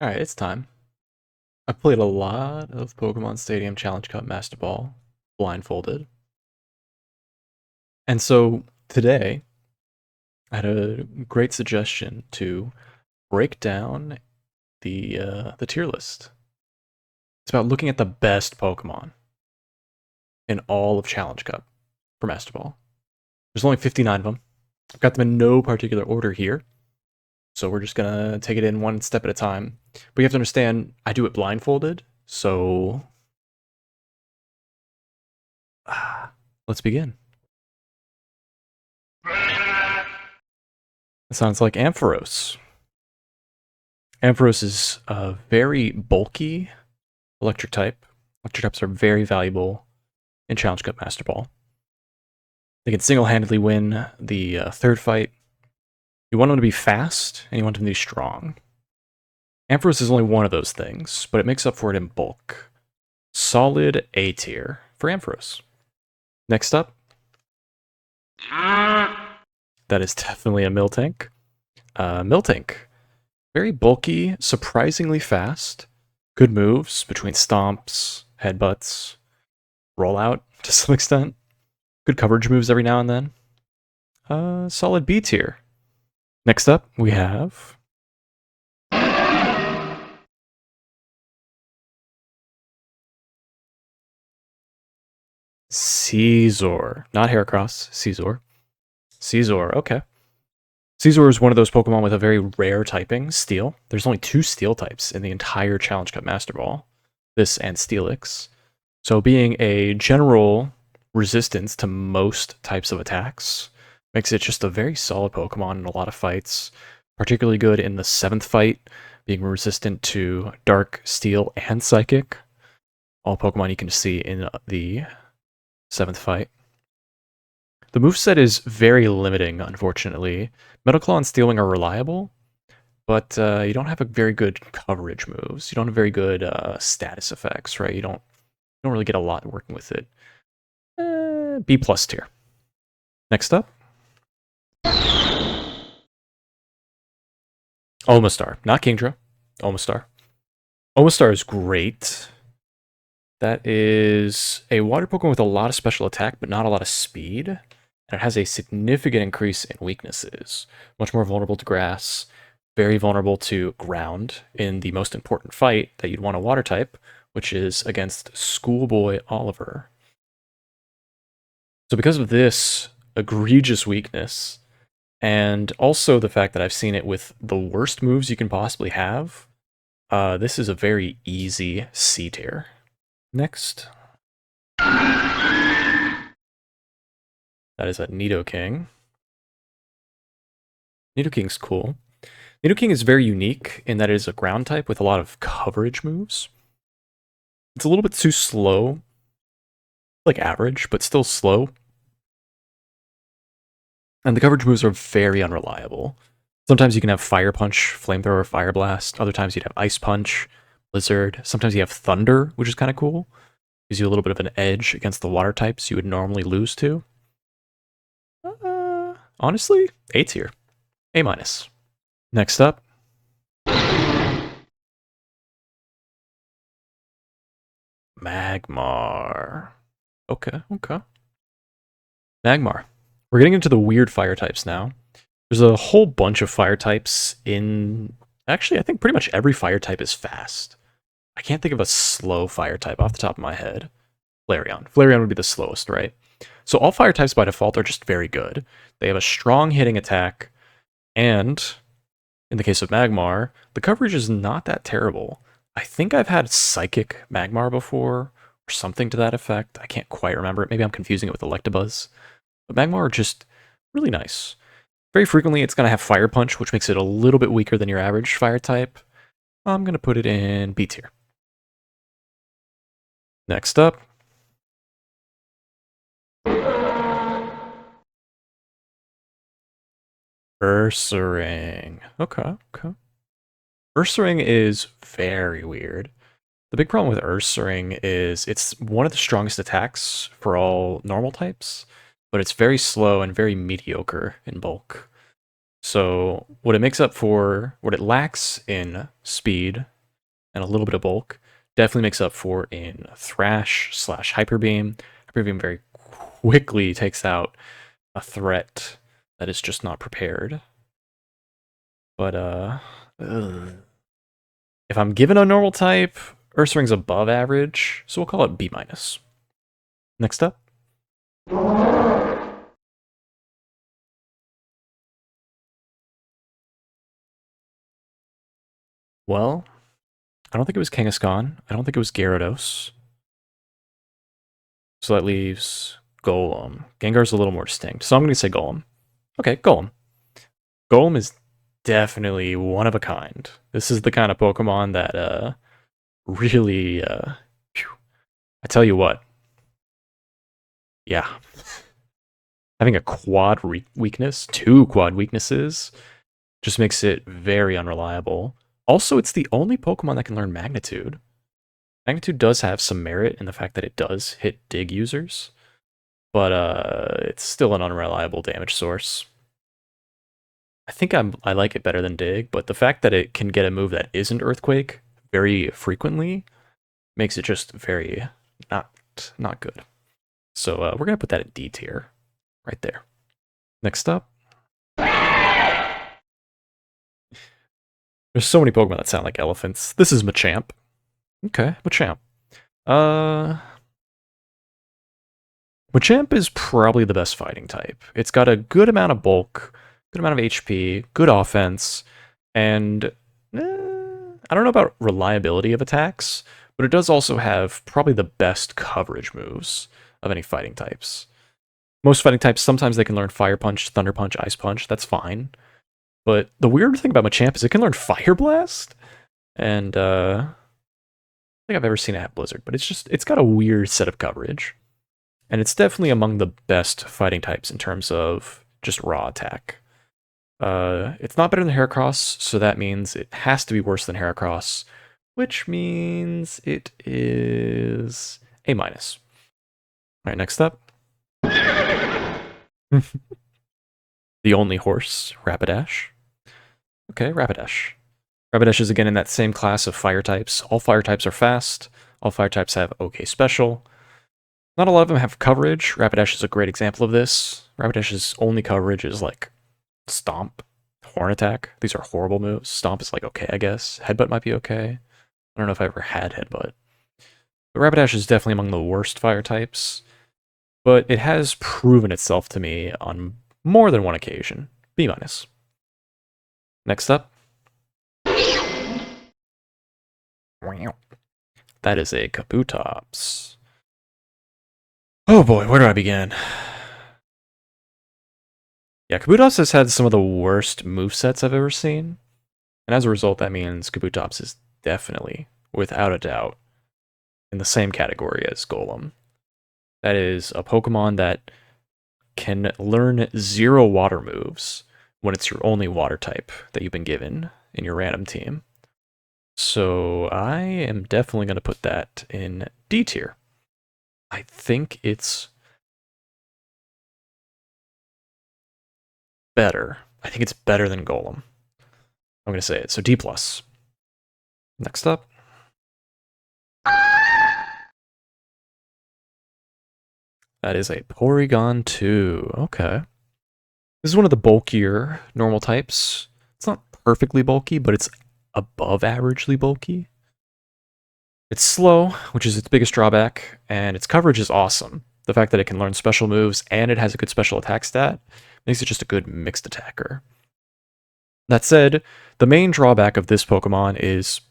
Alright, it's time. I played a lot of Pokemon Stadium Challenge Cup Master Ball, blindfolded. And so today, I had a great suggestion to break down the tier list. It's about looking at the best Pokemon in all of Challenge Cup for Master Ball. There's only 59 of them. I've got them in no particular order here, so we're just gonna take it in one step at a time. But you have to understand, I do it blindfolded, so let's begin. It sounds like Ampharos. Ampharos is a very bulky electric type. Electric types are very valuable in Challenge Cup Master Ball. They can single-handedly win the third fight. You want them to be fast, and you want them to be strong. Ampharos is only one of those things, but it makes up for it in bulk. Solid A tier for Ampharos. Next up, that is definitely a Miltank. Miltank, very bulky, surprisingly fast, good moves between stomps, headbutts, rollout to some extent, good coverage moves every now and then. Solid B tier. Next up, we have Scizor, not Heracross, Scizor. Scizor, okay. Scizor is one of those Pokemon with a very rare typing, Steel. There's only 2 Steel types in the entire Challenge Cup Master Ball, this and Steelix. So being a general resistance to most types of attacks makes it just a very solid Pokemon in a lot of fights. Particularly good in the 7th fight, being resistant to Dark, Steel, and Psychic. All Pokemon you can see in the 7th fight. The moveset is very limiting, unfortunately. Metal Claw and Steel Wing are reliable, but you don't have a very good coverage moves. You don't have very good status effects, right? You don't really get a lot working with it. B+ tier. Next up, Omastar, not Kingdra. Omastar. Omastar is great. That is a water Pokemon with a lot of special attack, but not a lot of speed. And it has a significant increase in weaknesses. Much more vulnerable to grass, very vulnerable to ground in the most important fight that you'd want a water type, which is against Schoolboy Oliver. So because of this egregious weakness, and also the fact that I've seen it with the worst moves you can possibly have, this is a very easy C tier. Next, that is a Nidoking. Nidoking's cool. Nidoking is very unique in that it is a ground type with a lot of coverage moves. It's a little bit too slow, like average, but still slow. And the coverage moves are very unreliable. Sometimes you can have Fire Punch, Flamethrower, Fire Blast. Other times you'd have Ice Punch, Blizzard. Sometimes you have Thunder, which is kind of cool. Gives you a little bit of an edge against the water types you would normally lose to. Honestly, A tier. A-. Next up, Magmar. Okay. Magmar. We're getting into the weird fire types now. There's a whole bunch of fire types in... Actually, I think pretty much every fire type is fast. I can't think of a slow fire type off the top of my head. Flareon. Flareon would be the slowest, right? So all fire types by default are just very good. They have a strong hitting attack, and in the case of Magmar, the coverage is not that terrible. I think I've had Psychic Magmar before, or something to that effect. I can't quite remember it. Maybe I'm confusing it with Electabuzz. But Magmar are just really nice. Very frequently, it's going to have Fire Punch, which makes it a little bit weaker than your average fire type. I'm going to put it in B tier. Next up, Ursaring. Okay. Ursaring is very weird. The big problem with Ursaring is it's one of the strongest attacks for all normal types, but it's very slow and very mediocre in bulk. So what it makes up for, what it lacks in speed and a little bit of bulk, definitely makes up for in Thrash slash Hyper Beam. Hyper Beam very quickly takes out a threat that is just not prepared. But if I'm given a normal type, Ursaring's above average, so we'll call it B-. Next up. Well, I don't think it was Kangaskhan. I don't think it was Gyarados. So that leaves Golem. Gengar's a little more distinct, so I'm going to say Golem. Okay, Golem. Golem is definitely one of a kind. This is the kind of Pokemon that really, I tell you what. Yeah. Having a quad weakness, 2 quad weaknesses, just makes it very unreliable. Also, it's the only Pokemon that can learn Magnitude. Magnitude does have some merit in the fact that it does hit dig users, but it's still an unreliable damage source. I think I like it better than dig, but the fact that it can get a move that isn't Earthquake very frequently makes it just very not good. So we're gonna put that at D tier, right there. Next up. There's so many Pokemon that sound like elephants. This is Machamp. Okay, Machamp. Machamp is probably the best fighting type. It's got a good amount of bulk, good amount of HP, good offense, and I don't know about reliability of attacks, but it does also have probably the best coverage moves of any fighting types. Most fighting types, sometimes they can learn Fire Punch, Thunder Punch, Ice Punch, that's fine. But the weird thing about Machamp is it can learn Fire Blast, and I don't think I've ever seen it have Blizzard, but it's got a weird set of coverage. And it's definitely among the best fighting types in terms of just raw attack. It's not better than Heracross, so that means it has to be worse than Heracross, which means it is A-. All right, next up. The only horse, Rapidash. Okay, Rapidash. Rapidash is again in that same class of fire types. All fire types are fast. All fire types have okay special. Not a lot of them have coverage. Rapidash is a great example of this. Rapidash's only coverage is like Stomp, Horn Attack. These are horrible moves. Stomp is like okay, I guess. Headbutt might be okay. I don't know if I ever had Headbutt. But Rapidash is definitely among the worst fire types. But it has proven itself to me on more than one occasion. B-. Next up. That is a Kabutops. Oh boy, where do I begin? Yeah, Kabutops has had some of the worst movesets I've ever seen. And as a result, that means Kabutops is definitely, without a doubt, in the same category as Golem. That is a Pokemon that can learn 0 water moves when it's your only water type that you've been given in your random team. So I am definitely going to put that in D tier. I think it's better. I think it's better than Golem. I'm going to say it. So D+. Next up. That is a Porygon 2. Okay. This is one of the bulkier normal types. It's not perfectly bulky, but it's above averagely bulky. It's slow, which is its biggest drawback, and its coverage is awesome. The fact that it can learn special moves and it has a good special attack stat makes it just a good mixed attacker. That said, the main drawback of this Pokemon is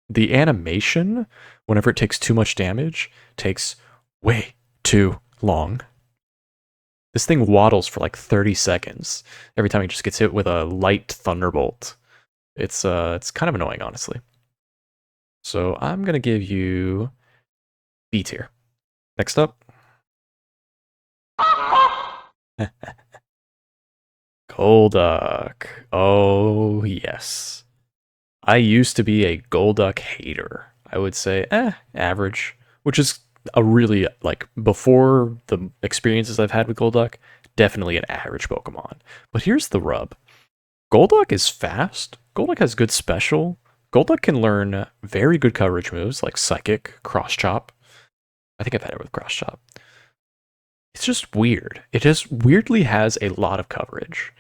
the animation, whenever it takes too much damage, takes way too long. This thing waddles for like 30 seconds every time it just gets hit with a light thunderbolt. It's kind of annoying, honestly. So I'm gonna give you B tier. Next up. Golduck. Oh yes. I used to be a Golduck hater. I would say, average, which is a really, like, before the experiences I've had with Golduck, definitely an average Pokemon. But here's the rub. Golduck is fast. Golduck has good special. Golduck can learn very good coverage moves like Psychic, Cross Chop. I think I've had it with Cross Chop. It's just weird. It just weirdly has a lot of coverage.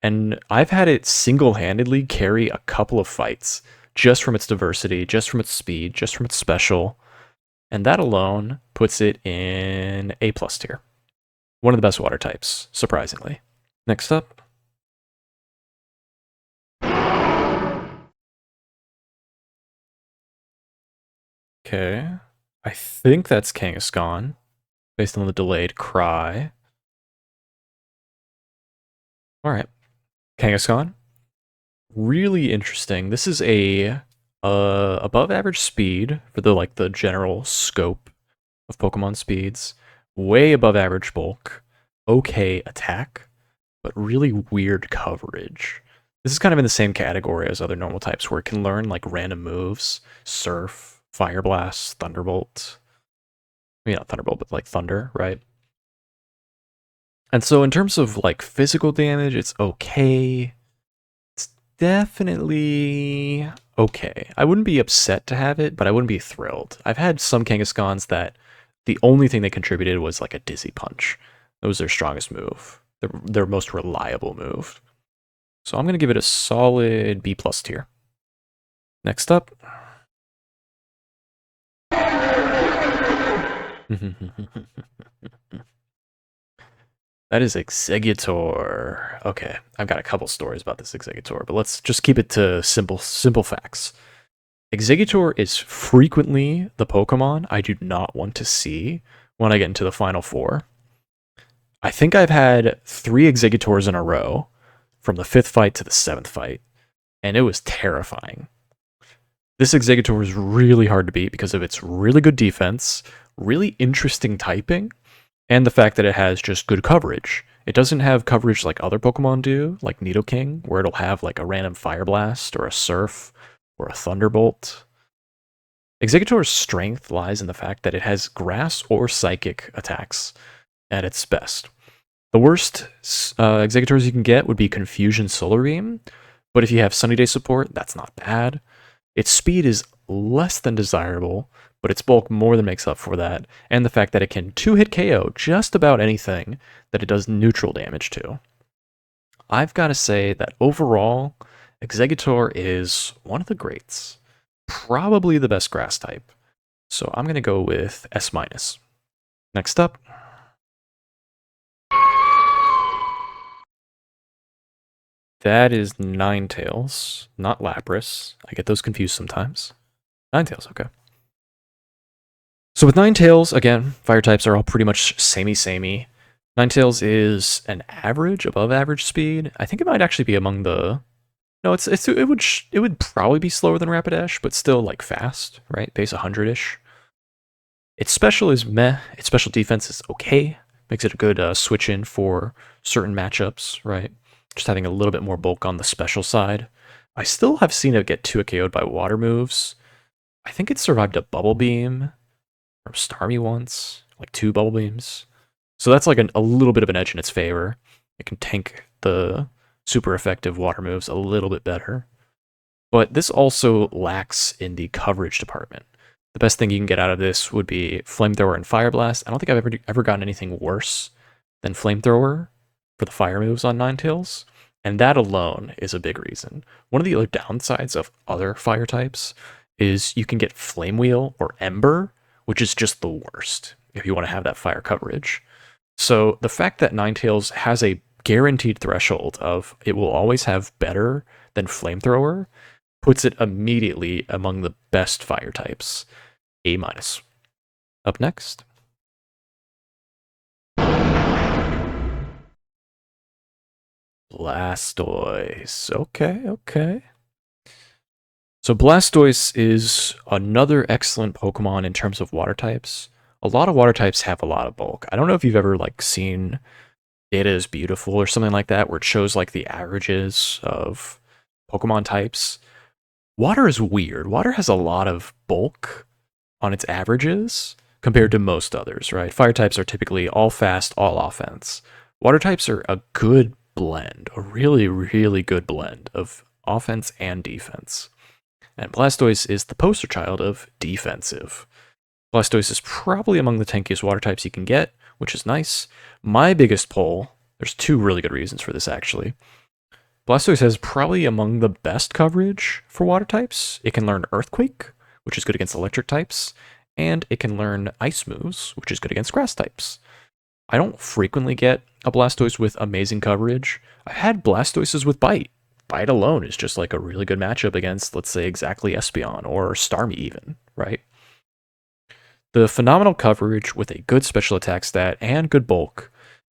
And I've had it single-handedly carry a couple of fights just from its diversity, just from its speed, just from its special. And that alone puts it in A+ tier. One of the best water types, surprisingly. Next up. Okay. I think that's Kangaskhan, based on the delayed cry. Alright. Kangaskhan. Really interesting. This is a above average speed for the general scope of Pokemon speeds. Way above average bulk. Okay attack, but really weird coverage. This is kind of in the same category as other normal types where it can learn like random moves. Surf, Fire Blast, Thunderbolt. I mean, not Thunderbolt, but like Thunder, right? And so in terms of like physical damage, it's okay. It's definitely okay. I wouldn't be upset to have it, but I wouldn't be thrilled. I've had some Kangaskhan's that the only thing they contributed was like a Dizzy Punch. That was their strongest move. Their most reliable move. So I'm going to give it a solid B+ tier. Next up. That is Exeggutor. Okay, I've got a couple stories about this Exeggutor, but let's just keep it to simple facts. Exeggutor is frequently the Pokemon I do not want to see when I get into the Final Four. I think I've had 3 Exeggutors in a row, from the 5th fight to the 7th fight, and it was terrifying. This Exeggutor is really hard to beat because of its really good defense, really interesting typing, and the fact that it has just good coverage. It doesn't have coverage like other Pokemon do, like Nidoking, where it'll have like a random Fire Blast or a Surf or a Thunderbolt. Exeggutor's strength lies in the fact that it has Grass or Psychic attacks at its best. The worst Exeggutors you can get would be Confusion Solar Beam, but if you have Sunny Day support, that's not bad. Its speed is less than desirable, but its bulk more than makes up for that, and the fact that it can 2-hit KO just about anything that it does neutral damage to. I've got to say that overall, Exeggutor is one of the greats. Probably the best grass type. So I'm going to go with S-. Next up. That is Ninetales, not Lapras. I get those confused sometimes. Ninetales, okay. So with Ninetales, again, fire types are all pretty much samey. Ninetales is an average, above average speed. I think it might actually be among the... No, it would probably be slower than Rapidash, but still like fast, right? Base 100-ish. Its special is meh. Its special defense is okay. Makes it a good switch in for certain matchups, right? Just having a little bit more bulk on the special side. I still have seen it get 2 KO'd by water moves. I think it survived a Bubble Beam from Starmie once, like 2 Bubble Beams. So that's like a little bit of an edge in its favor. It can tank the super effective water moves a little bit better. But this also lacks in the coverage department. The best thing you can get out of this would be Flamethrower and Fire Blast. I don't think I've ever gotten anything worse than Flamethrower for the fire moves on Ninetales, and that alone is a big reason. One of the other downsides of other fire types is you can get Flame Wheel or Ember, which is just the worst if you want to have that fire coverage. So the fact that Ninetales has a guaranteed threshold of it will always have better than Flamethrower puts it immediately among the best fire types. A-. Up next. Blastoise. Okay. So Blastoise is another excellent Pokemon in terms of water types. A lot of water types have a lot of bulk. I don't know if you've ever like seen Data is Beautiful or something like that, where it shows like the averages of Pokemon types. Water is weird. Water has a lot of bulk on its averages compared to most others, right? Fire types are typically all fast, all offense. Water types are a good blend, a really, really good blend of offense and defense. And Blastoise is the poster child of defensive. Blastoise is probably among the tankiest water types you can get, which is nice. My biggest pull, there's two really good reasons for this actually. Blastoise has probably among the best coverage for water types. It can learn Earthquake, which is good against electric types, and it can learn Ice moves, which is good against grass types. I don't frequently get a Blastoise with amazing coverage. I've had Blastoises with Bite. Bite alone is just like a really good matchup against, let's say, exactly Espeon or Starmie even, right? The phenomenal coverage with a good special attack stat and good bulk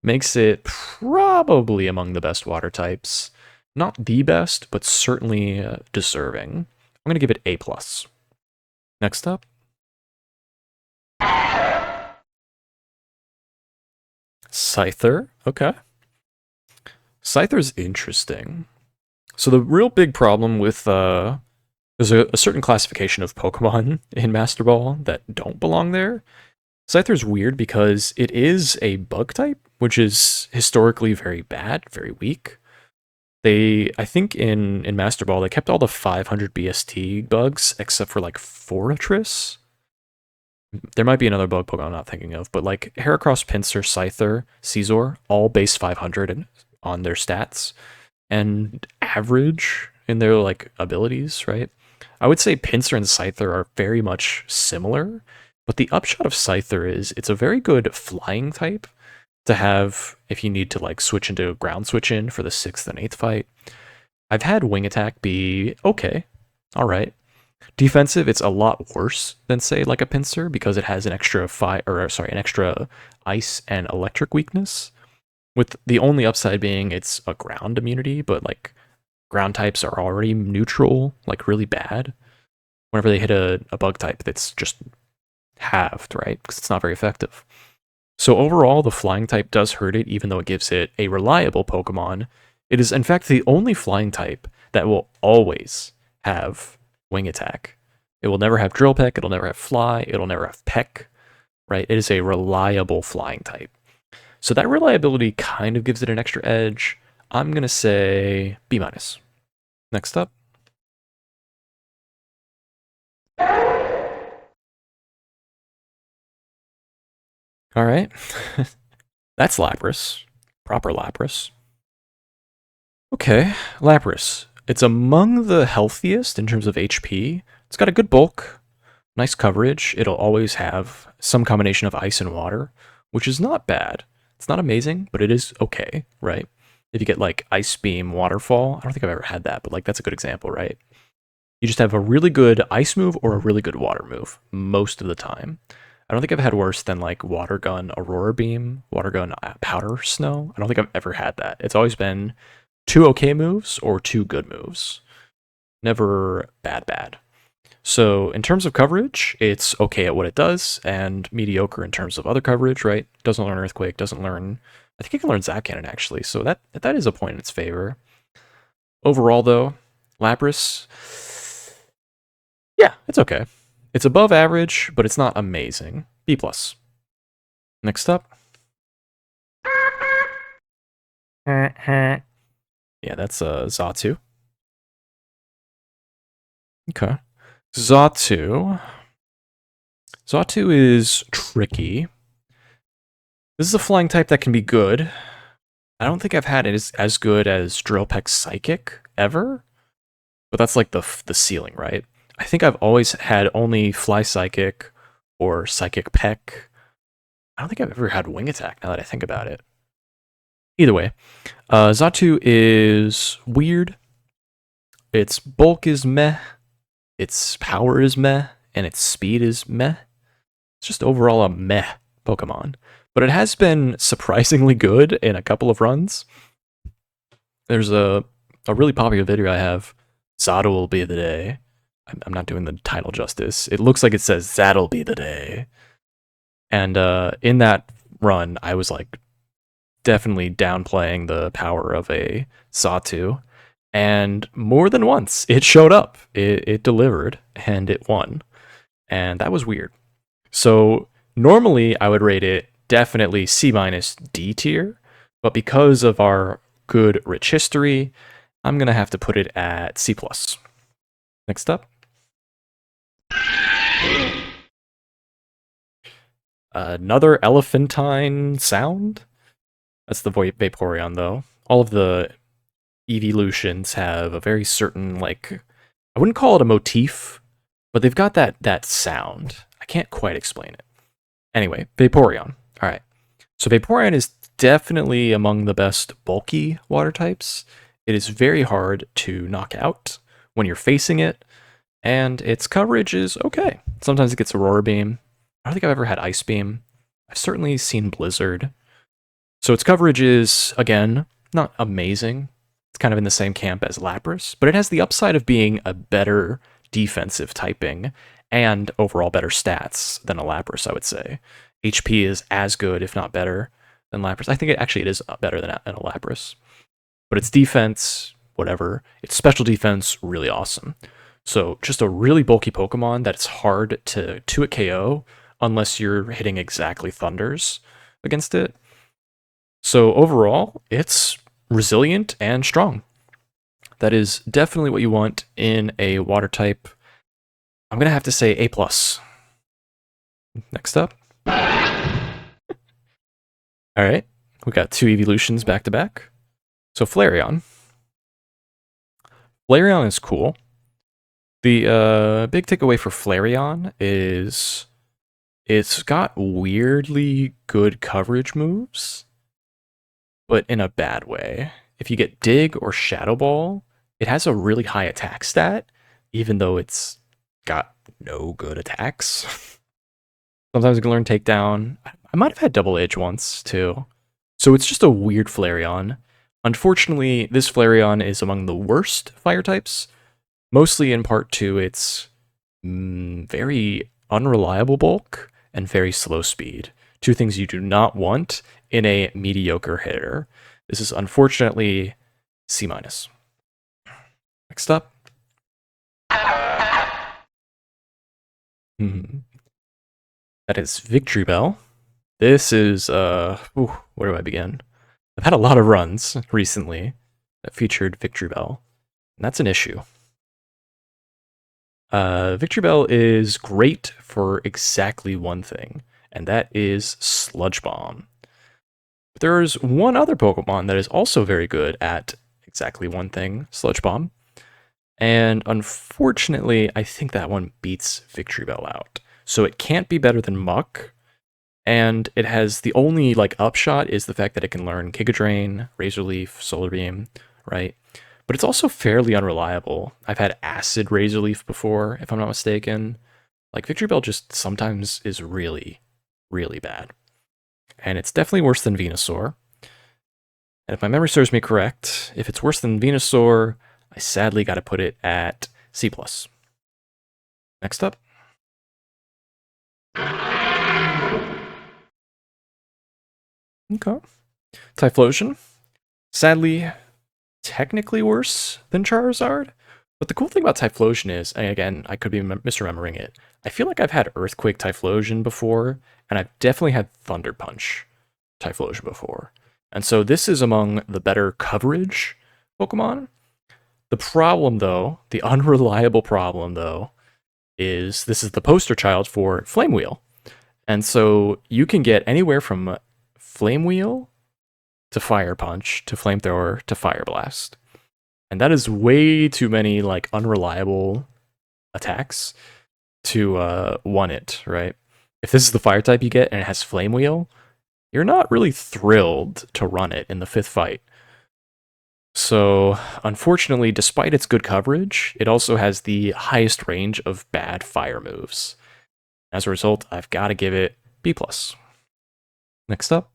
makes it probably among the best water types. Not the best, but certainly deserving. I'm going to give it A+. Next up. Scyther, okay. Scyther's interesting. So the real big problem with, there's a certain classification of Pokemon in Master Ball that don't belong there. Scyther's weird because it is a bug type, which is historically very bad, very weak. I think in Master Ball, they kept all the 500 BST bugs, except for like Fortress. There might be another bug Pokemon I'm not thinking of, but like Heracross, Pinsir, Scyther, Scizor, all base 500 on their stats, and average in their like abilities, right? I would say Pinsir and Scyther are very much similar, but the upshot of Scyther is it's a very good flying type to have if you need to like switch into a ground switch in for the 6th and 8th fight. I've had Wing Attack be okay, all right. Defensive, it's a lot worse than say like a Pinsir because it has an extra an extra ice and electric weakness. With the only upside being it's a ground immunity, but like ground types are already neutral, like really bad. Whenever they hit a bug type that's just halved, right? Because it's not very effective. So overall, the flying type does hurt it, even though it gives it a reliable Pokemon. It is in fact the only flying type that will always have Wing Attack. It will never have Drill Peck, it'll never have Fly, it'll never have Peck, right? It is a reliable flying type. So that reliability kind of gives it an extra edge. I'm going to say B-. Next up. All right. That's Lapras. Proper Lapras. Okay, Lapras. It's among the healthiest in terms of HP. It's got a good bulk, nice coverage. It'll always have some combination of ice and water, which is not bad. It's not amazing, but it is okay, right? If you get like Ice Beam, Waterfall, I don't think I've ever had that, but like that's a good example, right? You just have a really good ice move or a really good water move most of the time. I don't think I've had worse than like Water Gun, Aurora Beam, Water Gun, Powder Snow. I don't think I've ever had that. It's always been 2 okay moves or 2 good moves. Never bad. So in terms of coverage, it's okay at what it does, and mediocre in terms of other coverage, right? Doesn't learn Earthquake, doesn't learn... I think it can learn Zap Cannon, actually, so that is a point in its favor. Overall, though, Lapras... yeah, it's okay. It's above average, but it's not amazing. B+. Next up. Yeah, that's Xatu. Okay. Xatu is tricky. This is a flying type that can be good. I don't think I've had it as good as Drill Peck Psychic ever, but that's like the ceiling, right? I think I've always had only Fly Psychic or Psychic Peck. I don't think I've ever had Wing Attack now that I think about it. Either way, Xatu is weird. Its bulk is meh. Its power is meh. And its speed is meh. It's just overall a meh Pokemon. But it has been surprisingly good in a couple of runs. There's a really popular video I have, Xatu will be the day. I'm not doing the title justice. It looks like it says Xatu'll be the day. And in that run, I was like definitely downplaying the power of a Xatu. And more than once, it showed up. It delivered, and it won. And that was weird. So normally I would rate it definitely C- D tier, but because of our good, rich history. I'm going to have to put it at C+. Next up. Another elephantine sound. That's the Vaporeon, though. All of the evolutions have a very certain, like, I wouldn't call it a motif, but they've got that sound. I can't quite explain it. Anyway, Vaporeon. All right. So Vaporeon is definitely among the best bulky water types. It is very hard to knock out when you're facing it, and its coverage is okay. Sometimes it gets Aurora Beam. I don't think I've ever had Ice Beam. I've certainly seen Blizzard. So its coverage is, again, not amazing. It's kind of in the same camp as Lapras, but it has the upside of being a better defensive typing and overall better stats than a Lapras, I would say. HP is as good, if not better, than Lapras. I think it is better than a Lapras. But its defense, whatever. Its special defense, really awesome. So just a really bulky Pokemon that's hard to 2-hit KO unless you're hitting exactly Thunders against it. So overall, it's resilient and strong. That is definitely what you want in a water type. I'm going to have to say A+. Next up. Alright, we got 2 evolutions back to back. So Flareon. Flareon is cool. The big takeaway for Flareon is it's got weirdly good coverage moves, but in a bad way. If you get Dig or Shadow Ball, it has a really high attack stat, even though it's got no good attacks. Sometimes you can learn Takedown. I might have had Double Edge once, too. So it's just a weird Flareon. Unfortunately, this Flareon is among the worst fire types, mostly in part to its very unreliable bulk and very slow speed. 2 things you do not want in a mediocre hitter. This is unfortunately C-. Next up. That is Victreebel. This is, where do I begin? I've had a lot of runs recently that featured Victreebel, and that's an issue. Victreebel is great for exactly one thing, and that is Sludge Bomb. But there's one other Pokemon that is also very good at exactly one thing, Sludge Bomb. And unfortunately, I think that one beats Victreebel out. So it can't be better than Muck, and it has the only upshot is the fact that it can learn Giga Drain, Razor Leaf, Solar Beam, right? But it's also fairly unreliable. I've had Acid Razor Leaf before, if I'm not mistaken. Victreebel just sometimes is really, really bad. And it's definitely worse than Venusaur. And if my memory serves me correct, if it's worse than Venusaur, I sadly got to put it at C+. Next up. Okay. Typhlosion. Sadly, technically worse than Charizard. But the cool thing about Typhlosion is, and again, I could be misremembering it, I feel like I've had Earthquake Typhlosion before, and I've definitely had Thunder Punch Typhlosion before. And so this is among the better coverage Pokemon. The problem, though, the unreliable problem, though, is this is the poster child for Flame Wheel. And so you can get anywhere from Flame Wheel to Fire Punch to Flamethrower to Fire Blast. And that is way too many unreliable attacks to one it, right? If this is the fire type you get and it has Flame Wheel, you're not really thrilled to run it in the 5th fight. So, unfortunately, despite its good coverage, it also has the highest range of bad fire moves. As a result, I've got to give it B+. Next up.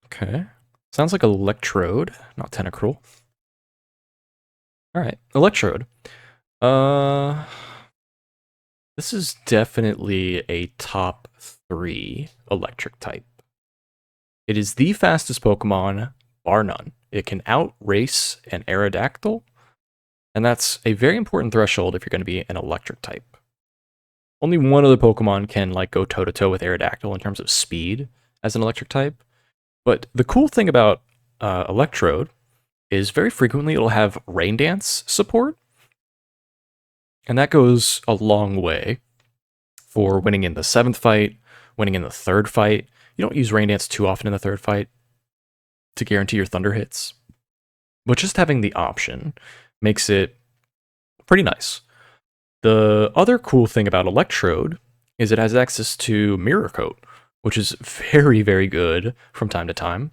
Okay. Sounds like Electrode, not Tentacruel. Alright, Electrode. This is definitely a top 3 electric type. It is the fastest Pokemon, bar none. It can outrace an Aerodactyl, and that's a very important threshold if you're going to be an electric type. Only one other Pokemon can go toe-to-toe with Aerodactyl in terms of speed, as an electric type. But the cool thing about Electrode is very frequently it'll have Rain Dance support. And that goes a long way for winning in the 7th fight, winning in the 3rd fight. You don't use Rain Dance too often in the 3rd fight to guarantee your Thunder hits. But just having the option makes it pretty nice. The other cool thing about Electrode is it has access to Mirror Coat, which is very, very good from time to time.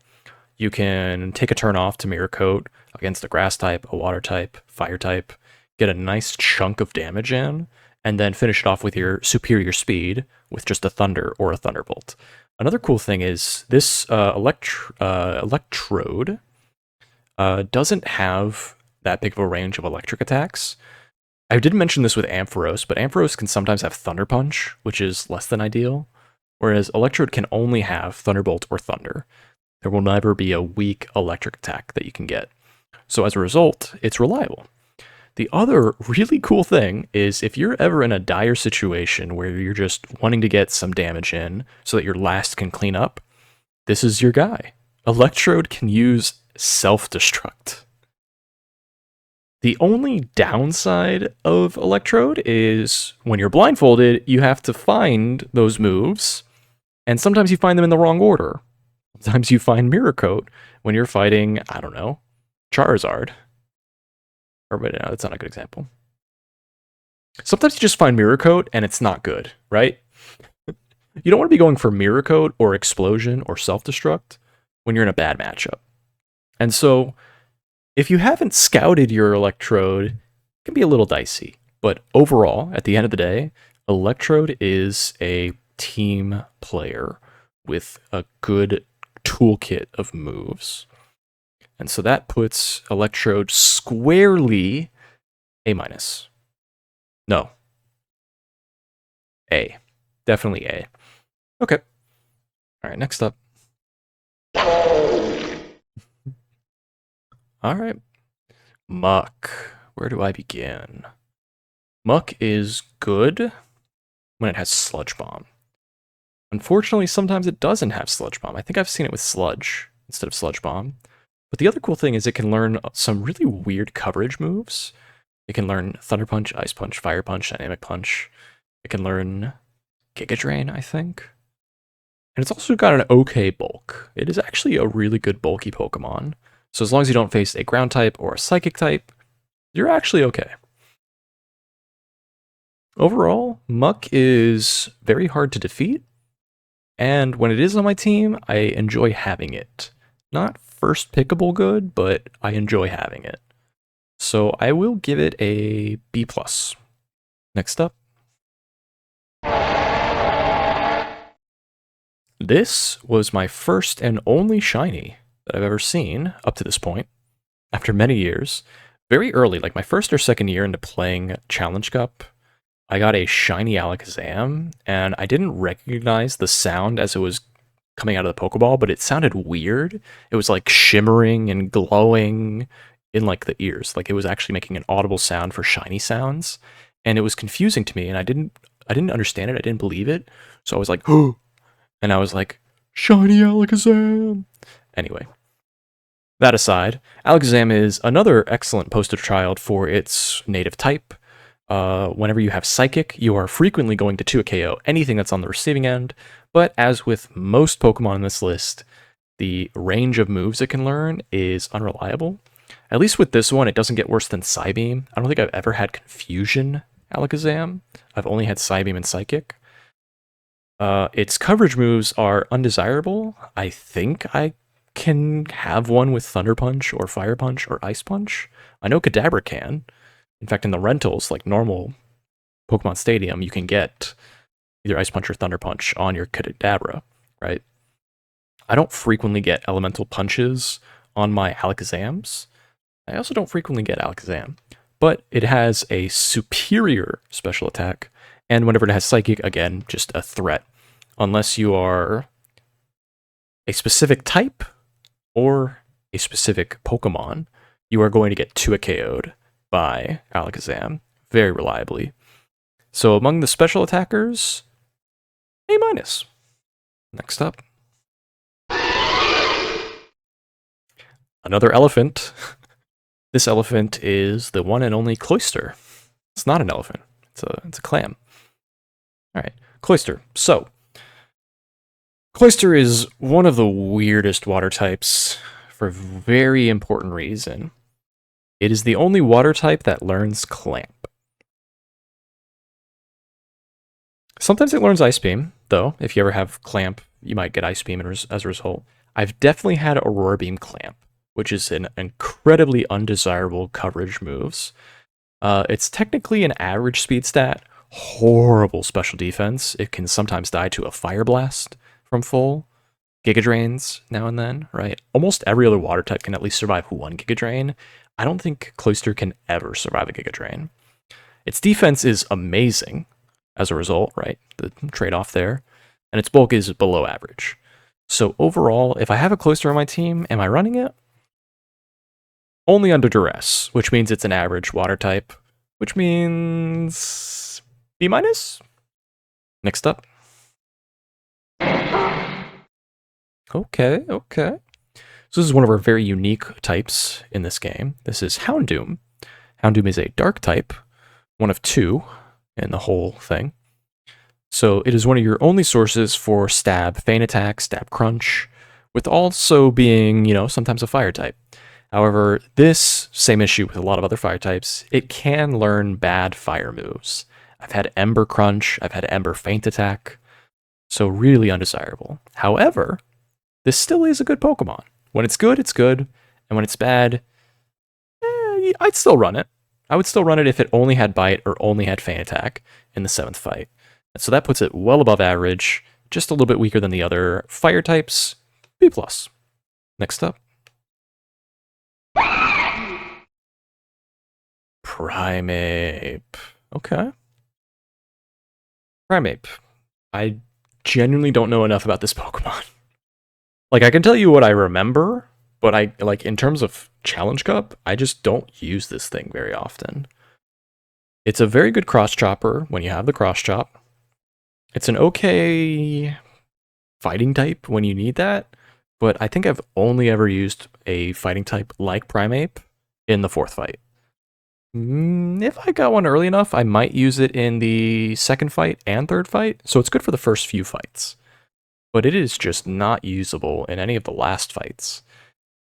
You can take a turn off to Mirror Coat against a Grass type, a Water type, Fire type, get a nice chunk of damage in, and then finish it off with your superior speed with just a Thunder or a Thunderbolt. Another cool thing is this Electrode doesn't have that big of a range of electric attacks. I didn't mention this with Ampharos, but Ampharos can sometimes have Thunder Punch, which is less than ideal, whereas Electrode can only have Thunderbolt or Thunder. There will never be a weak electric attack that you can get. So as a result, it's reliable. The other really cool thing is if you're ever in a dire situation where you're just wanting to get some damage in so that your last can clean up, this is your guy. Electrode can use Self-Destruct. The only downside of Electrode is when you're blindfolded, you have to find those moves, and sometimes you find them in the wrong order. Sometimes you find Mirror Coat when you're fighting, I don't know, Charizard. Or, wait, no, that's not a good example. Sometimes you just find Mirror Coat and it's not good, right? You don't want to be going for Mirror Coat or Explosion or Self-Destruct when you're in a bad matchup. And so, if you haven't scouted your Electrode, it can be a little dicey. But overall, at the end of the day, Electrode is a team player with a good toolkit of moves. And so that puts Electrode squarely A-. No. A. Definitely A. Okay. All right, next up. All right. Muck. Where do I begin? Muck is good when it has Sludge Bomb. Unfortunately, sometimes it doesn't have Sludge Bomb. I think I've seen it with Sludge instead of Sludge Bomb. But the other cool thing is it can learn some really weird coverage moves. It can learn Thunder Punch, Ice Punch, Fire Punch, Dynamic Punch. It can learn Giga Drain, I think. And it's also got an okay bulk. It is actually a really good bulky Pokemon. So as long as you don't face a ground type or a psychic type, you're actually okay. Overall, Muck is very hard to defeat. And when it is on my team, I enjoy having it. Not first pickable good, but I enjoy having it. So I will give it a B+. Next up. This was my first and only shiny that I've ever seen up to this point, after many years. Very early, like my first or second year into playing Challenge Cup, I got a shiny Alakazam, and I didn't recognize the sound as it was coming out of the Pokeball, but it sounded weird. It was like shimmering and glowing in like the ears. Like it was actually making an audible sound for shiny sounds, and it was confusing to me, and I didn't understand it. I didn't believe it. So I was like, oh, and I was like, shiny Alakazam. Anyway, that aside, Alakazam is another excellent poster child for its native type. Whenever you have Psychic, you are frequently going to 2-KO anything that's on the receiving end, but as with most Pokemon in this list, the range of moves it can learn is unreliable. At least with this one, it doesn't get worse than Psybeam. I don't think I've ever had Confusion Alakazam. I've only had Psybeam and Psychic. Its coverage moves are undesirable. I think I can have one with Thunder Punch or Fire Punch or Ice Punch. I know Kadabra can. In fact, in the rentals, like normal Pokemon Stadium, you can get either Ice Punch or Thunder Punch on your Kadabra, right? I don't frequently get Elemental Punches on my Alakazams. I also don't frequently get Alakazam, but it has a superior special attack, and whenever it has Psychic, again, just a threat. Unless you are a specific type or a specific Pokemon, you are going to get 2-KO'd by Alakazam very reliably. So among the special attackers, A-. Next up. Another elephant. This elephant is the one and only Cloyster. It's not an elephant. It's a clam. All right, Cloyster. So, Cloyster is one of the weirdest water types for a very important reason. It is the only water type that learns Clamp. Sometimes it learns Ice Beam, though. If you ever have Clamp, you might get Ice Beam as a result. I've definitely had Aurora Beam Clamp, which is an incredibly undesirable coverage moves. It's technically an average speed stat, horrible special defense. It can sometimes die to a Fire Blast from full, Giga Drains now and then, right? Almost every other water type can at least survive one Giga Drain. I don't think Cloyster can ever survive a Giga Drain. Its defense is amazing as a result, right? The trade-off there. And its bulk is below average. So overall, if I have a Cloyster on my team, am I running it? Only under duress, which means it's an average water type, which means B-. Next up. Okay. So this is one of our very unique types in this game. This is Houndoom. Houndoom is a dark type, one of two in the whole thing. So it is one of your only sources for stab, feint attack, stab crunch, with also being, sometimes a fire type. However, this, same issue with a lot of other fire types, it can learn bad fire moves. I've had Ember Crunch, I've had Ember Feint Attack, so really undesirable. However, this still is a good Pokemon. When it's good, and when it's bad, I'd still run it. I would still run it if it only had Bite or only had Feint Attack in the 7th fight. And so that puts it well above average, just a little bit weaker than the other fire types, B+. Next up. Primeape. Okay. Primeape. I genuinely don't know enough about this Pokemon. Like, I can tell you what I remember, but in terms of Challenge Cup, I just don't use this thing very often. It's a very good cross chopper when you have the cross chop. It's an okay fighting type when you need that, but I think I've only ever used a fighting type like Primeape in the 4th fight. If I got one early enough, I might use it in the 2nd fight and 3rd fight, so it's good for the first few fights. But it is just not usable in any of the last fights.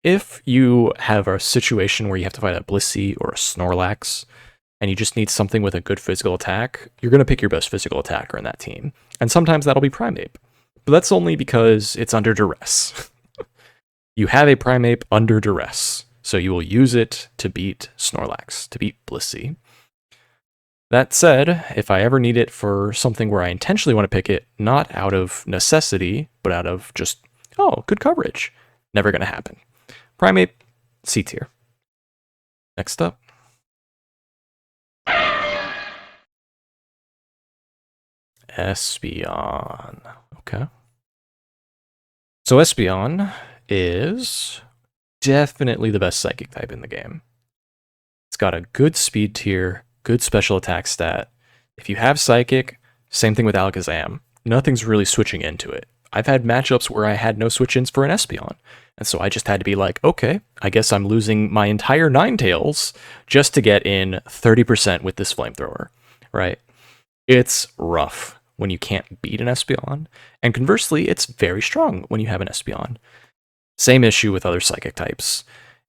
If you have a situation where you have to fight a Blissey or a Snorlax, and you just need something with a good physical attack, you're going to pick your best physical attacker in that team. And sometimes that'll be Primeape. But that's only because it's under duress. You have a Primeape under duress, so you will use it to beat Snorlax, to beat Blissey. That said, if I ever need it for something where I intentionally want to pick it, not out of necessity, but out of just, good coverage, never going to happen. Primeape, C tier. Next up. Espeon. Okay. So Espeon is definitely the best psychic type in the game. It's got a good speed tier, good special attack stat. If you have psychic, same thing with Alakazam. Nothing's really switching into it. I've had matchups where I had no switch-ins for an Espeon, and so I just had to be like, okay, I guess I'm losing my entire Ninetales just to get in 30% with this flamethrower, right? It's rough when you can't beat an Espeon, and conversely, it's very strong when you have an Espeon. Same issue with other psychic types.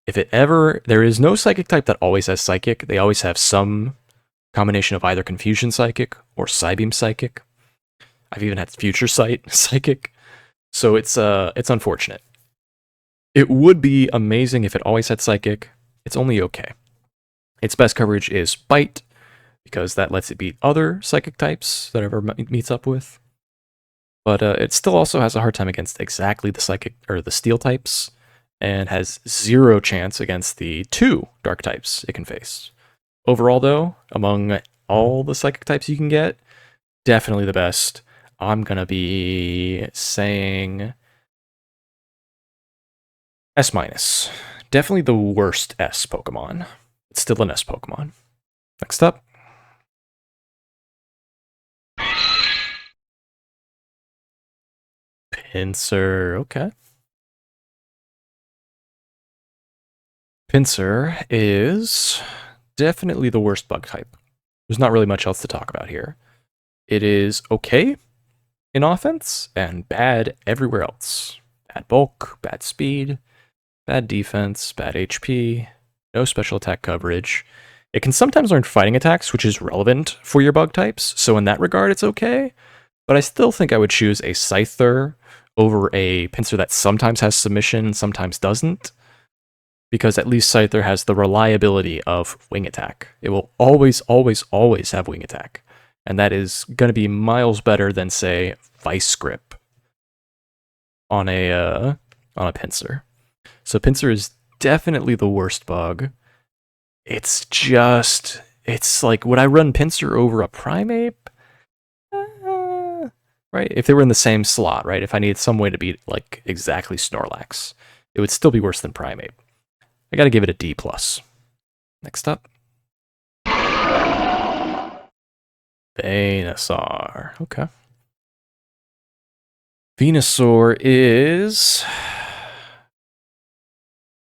There is no psychic type that always has psychic. They always have some combination of either Confusion Psychic or Psybeam Psychic. I've even had Future Sight Psychic. So it's unfortunate. It would be amazing if it always had Psychic. It's only okay. Its best coverage is Bite, because that lets it beat other Psychic types that it ever meets up with. But it still also has a hard time against exactly the Psychic or the Steel types, and has 0 chance against the 2 Dark types it can face. Overall, though, among all the Psychic types you can get, definitely the best. I'm going to be saying S-. Definitely the worst S Pokemon. It's still an S Pokemon. Next up. Pinsir, okay. Pinsir is definitely the worst bug type. There's not really much else to talk about here. It is okay in offense and bad everywhere else. Bad bulk, bad speed, bad defense, bad HP, no special attack coverage. It can sometimes learn fighting attacks, which is relevant for your bug types, so in that regard it's okay, but I still think I would choose a Scyther over a Pinsir that sometimes has submission, sometimes doesn't, because at least Scyther has the reliability of wing attack. It will always, always, always have wing attack, and that is going to be miles better than, say, Vice Grip on a Pinsir. So Pinsir is definitely the worst bug. It's like, would I run Pinsir over a Primeape? Right? If they were in the same slot, right? If I needed some way to beat, like, exactly Snorlax, it would still be worse than Primeape. I gotta give it a D+. Next up. Venusaur. Okay. Venusaur is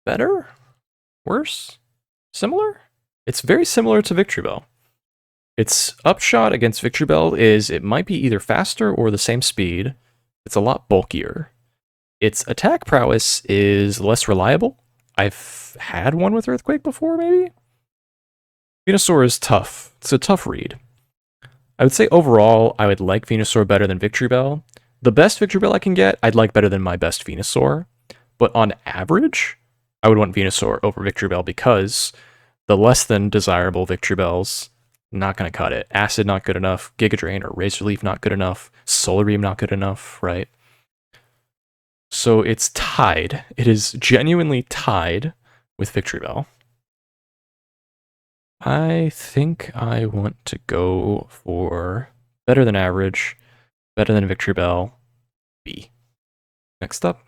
better? Worse? Similar? It's very similar to Victreebel. Its upshot against Victreebel is it might be either faster or the same speed. It's a lot bulkier. Its attack prowess is less reliable. I've had one with Earthquake before, maybe? Venusaur is tough. It's a tough read. I would say overall, I would like Venusaur better than Victreebel. The best Victreebel I can get, I'd like better than my best Venusaur. But on average, I would want Venusaur over Victreebel because the less than desirable Victreebels, not going to cut it. Acid not good enough, Giga Drain or Razor Leaf not good enough, Solar Beam not good enough, right? So it's tied. It is genuinely tied with Victreebel. I think I want to go for better than average, better than Victreebel, B. Next up.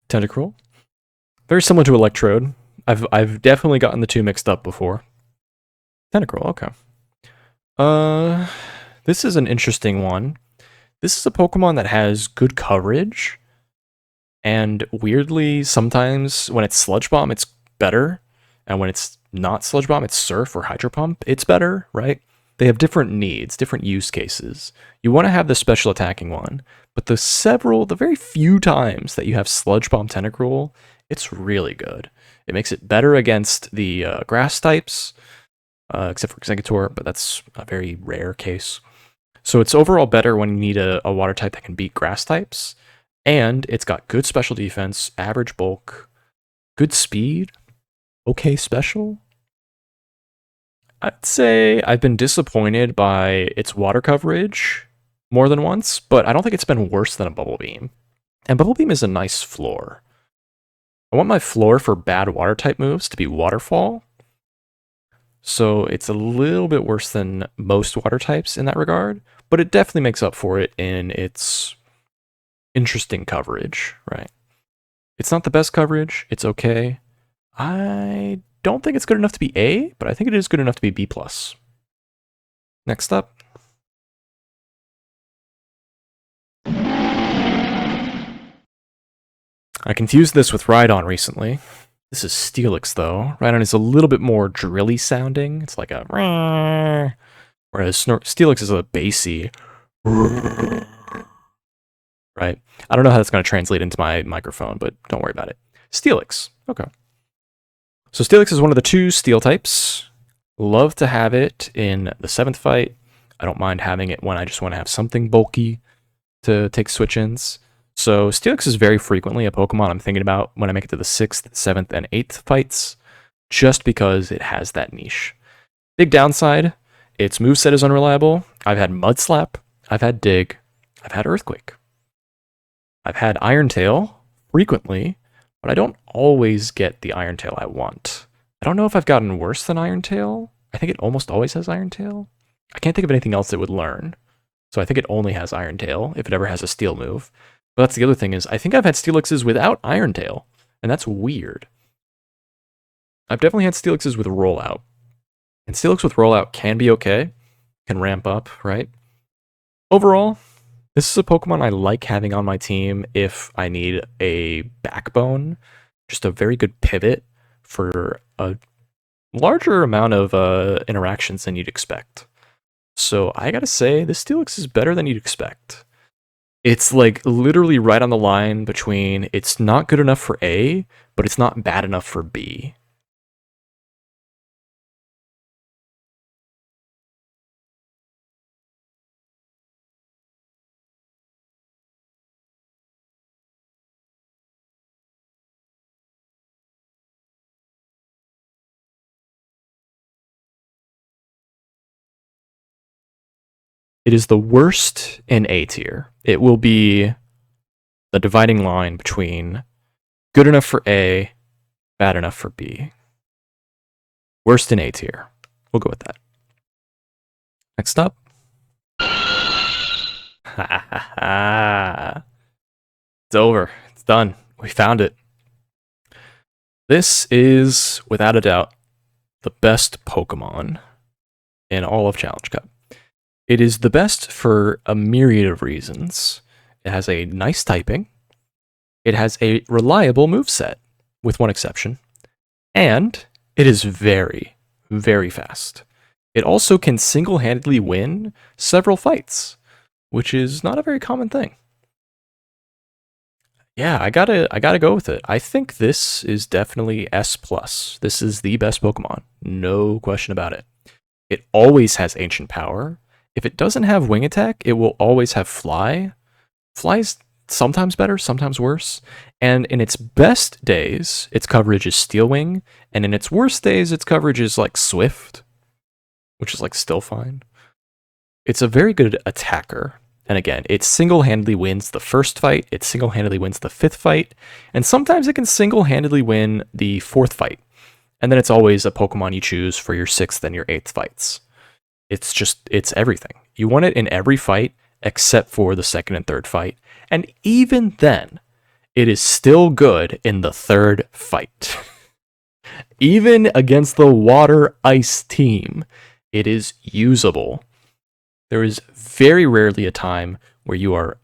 Tentacruel. Very similar to Electrode. I've definitely gotten the two mixed up before. Tentacruel, okay. This is an interesting one. This is a Pokemon that has good coverage, and weirdly, sometimes when it's Sludge Bomb, it's better, and when it's not Sludge Bomb, it's Surf or Hydro Pump, it's better, right? They have different needs, different use cases. You want to have the special attacking one, but the very few times that you have Sludge Bomb Tentacruel, it's really good. It makes it better against the grass types, except for Exeggutor, but that's a very rare case. So it's overall better when you need a water type that can beat grass types, and it's got good special defense, average bulk, good speed, okay special. I'd say I've been disappointed by its water coverage more than once, but I don't think it's been worse than a Bubble Beam. And Bubble Beam is a nice floor. I want my floor for bad water type moves to be Waterfall, so it's a little bit worse than most water types in that regard, but it definitely makes up for it in its interesting coverage, right? It's not the best coverage, it's okay. I don't think it's good enough to be A, but I think it is good enough to be B+. Next up. I confused this with Rhydon recently. This is Steelix, though. Rhydon is a little bit more drilly sounding. It's like a... Whereas Steelix is a bassy... Right? I don't know how that's going to translate into my microphone, but don't worry about it. Steelix. Okay. So Steelix is one of the two steel types. Love to have it in the 7th fight. I don't mind having it when I just want to have something bulky to take switch-ins. So Steelix is very frequently a Pokemon I'm thinking about when I make it to the 6th, 7th, and 8th fights, just because it has that niche. Big downside, its moveset is unreliable. I've had Mud Slap, I've had Dig, I've had Earthquake. I've had Iron Tail frequently, but I don't always get the Iron Tail I want. I don't know if I've gotten worse than Iron Tail. I think it almost always has Iron Tail. I can't think of anything else it would learn. So I think it only has Iron Tail, if it ever has a Steel move. But that's the other thing is, I think I've had Steelixes without Iron Tail, and that's weird. I've definitely had Steelixes with Rollout. And Steelix with Rollout can be okay, can ramp up, right? Overall, This is a Pokemon I like having on my team if I need a backbone, just a very good pivot for a larger amount of interactions than you'd expect. So I gotta say, this Steelix is better than you'd expect. It's like literally right on the line between it's not good enough for A, but it's not bad enough for B. It is the worst in A tier. It will be the dividing line between good enough for A, bad enough for B. Worst in A tier. We'll go with that. Next up. It's over. It's done. We found it. This is, without a doubt, the best Pokemon in all of Challenge Cup. It is the best for a myriad of reasons. It has a nice typing. It has a reliable moveset, with one exception. And it is very, very fast. It also can single-handedly win several fights, which is not a very common thing. Yeah, I gotta go with it. I think this is definitely S+. This is the best Pokemon. No question about it. It always has Ancient Power. If it doesn't have Wing Attack, it will always have Fly. Fly's sometimes better, sometimes worse. And in its best days, its coverage is Steel Wing. And in its worst days, its coverage is like Swift, which is like still fine. It's a very good attacker. And again, it single-handedly wins the first fight, it single-handedly wins the 5th fight, and sometimes it can single-handedly win the 4th fight. And then it's always a Pokemon you choose for your 6th and your 8th fights. It's everything. You want it in every fight except for the 2nd and 3rd fight. And even then, it is still good in the 3rd fight. Even against the Water Ice team, it is usable. There is very rarely a time where you are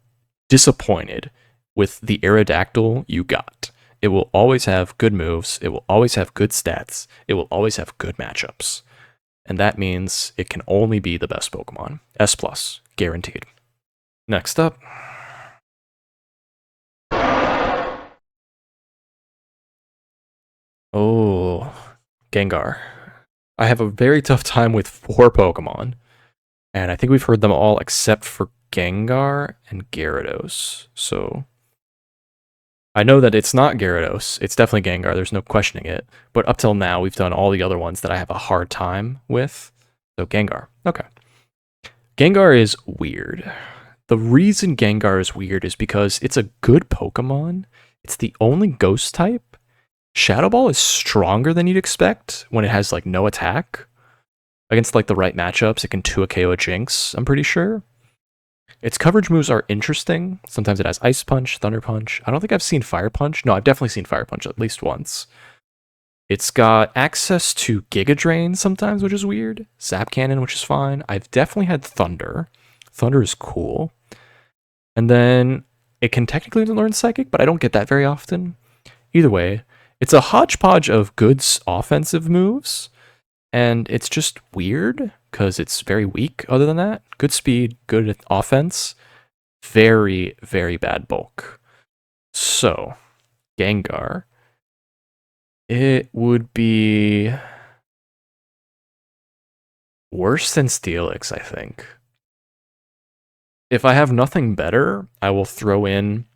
disappointed with the Aerodactyl you got. It will always have good moves, it will always have good stats, it will always have good matchups. And that means it can only be the best Pokemon. S+, guaranteed. Next up. Oh, Gengar. I have a very tough time with 4 Pokemon. And I think we've heard them all except for Gengar and Gyarados. So I know that it's not Gyarados. It's definitely Gengar. There's no questioning it. But up till now, we've done all the other ones that I have a hard time with. So Gengar. Okay. Gengar is weird. The reason Gengar is weird is because it's a good Pokemon. It's the only ghost type. Shadow Ball is stronger than you'd expect when it has like no attack. Against like the right matchups, it can 2 KO a Jinx, I'm pretty sure. Its coverage moves are interesting. Sometimes it has Ice Punch, Thunder Punch. I don't think I've seen Fire Punch. No, I've definitely seen Fire Punch at least once. It's got access to Giga Drain sometimes, which is weird. Zap Cannon, which is fine. I've definitely had Thunder. Thunder is cool. And then it can technically learn Psychic, but I don't get that very often. Either way, it's a hodgepodge of good offensive moves. And it's just weird because it's very weak other than that. Good speed, good offense, very, very bad bulk. So, Gengar, it would be worse than Steelix, I think. If I have nothing better, I will throw in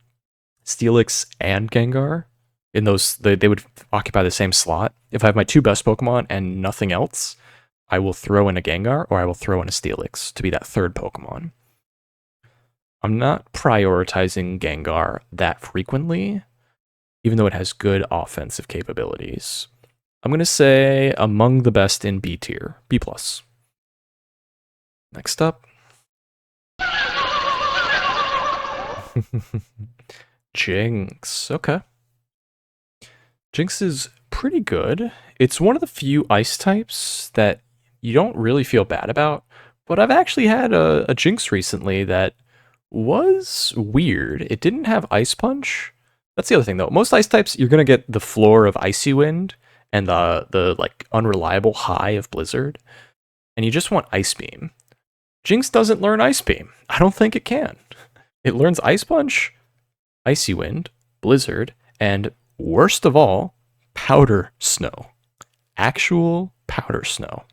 Steelix and Gengar. In those, they would occupy the same slot. If I have my 2 best Pokemon and nothing else, I will throw in a Gengar or I will throw in a Steelix to be that 3rd Pokemon. I'm not prioritizing Gengar that frequently, even though it has good offensive capabilities. I'm going to say among the best in B tier, B+. Next up. Jinx, okay. Jinx is pretty good. It's one of the few ice types that you don't really feel bad about, but I've actually had a Jinx recently that was weird. It didn't have Ice Punch. That's the other thing, though. Most ice types, you're gonna get the floor of Icy Wind and the like unreliable high of Blizzard, and you just want Ice Beam. Jinx doesn't learn Ice Beam. I don't think it can. It learns Ice Punch, Icy Wind, Blizzard, and worst of all, Powder Snow. Actual Powder Snow.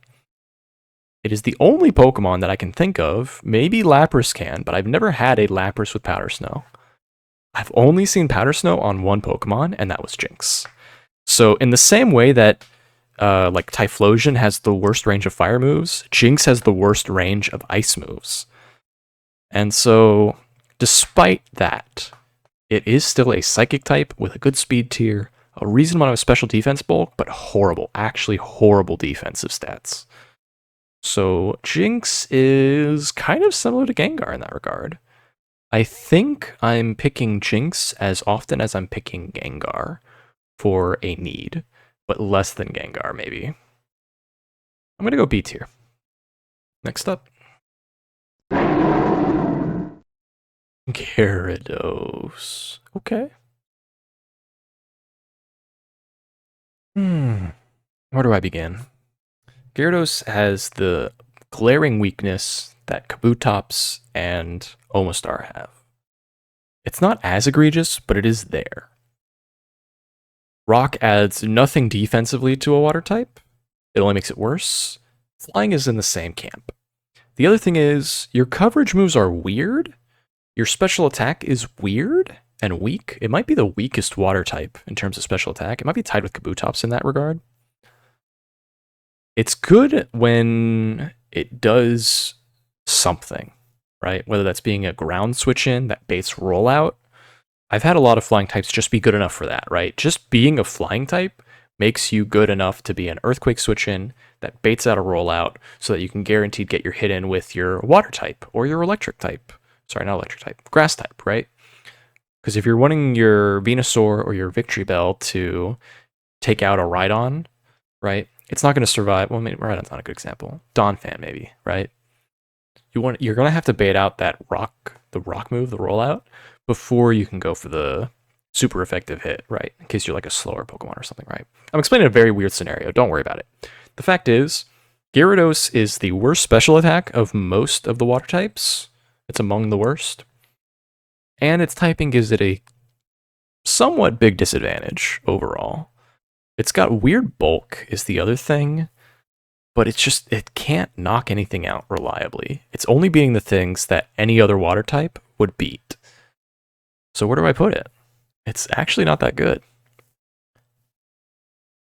It is the only Pokemon that I can think of, maybe Lapras can, but I've never had a Lapras with Powder Snow. I've only seen Powder Snow on one Pokemon, and that was Jinx. So in the same way that like Typhlosion has the worst range of fire moves, Jinx has the worst range of ice moves. And so, despite that, it is still a Psychic type with a good speed tier, a reasonable amount of special defense bulk, but horrible, actually horrible defensive stats. So Jinx is kind of similar to Gengar in that regard. I think I'm picking Jinx as often as I'm picking Gengar for a need, but less than Gengar, maybe. I'm going to go B tier. Next up. Gyarados. Okay. Where do I begin? Gyarados has the glaring weakness that Kabutops and Omastar have. It's not as egregious, but it is there. Rock adds nothing defensively to a water type. It only makes it worse. Flying is in the same camp. The other thing is, your coverage moves are weird. Your special attack is weird and weak. It might be the weakest water type in terms of special attack. It might be tied with Kabutops in that regard. It's good when it does something, right? Whether that's being a ground switch in that baits rollout. I've had a lot of flying types just be good enough for that, right? Just being a flying type makes you good enough to be an earthquake switch in that baits out a rollout so that you can guaranteed get your hit in with your water type or your electric type. Sorry, not electric type, grass type, right? Because if you're wanting your Venusaur or your Victreebel to take out a Rhydon, right? It's not going to survive. Well, maybe Rhydon's not a good example. Donphan, maybe, right? You're going to have to bait out the rock move, the rollout, before you can go for the super effective hit, right? In case you're like a slower Pokemon or something, right? I'm explaining a very weird scenario. Don't worry about it. The fact is, Gyarados is the worst special attack of most of the water types. It's among the worst. And its typing gives it a somewhat big disadvantage overall. It's got weird bulk is the other thing, but it can't knock anything out reliably. It's only beating the things that any other water type would beat. So where do I put it? It's actually not that good.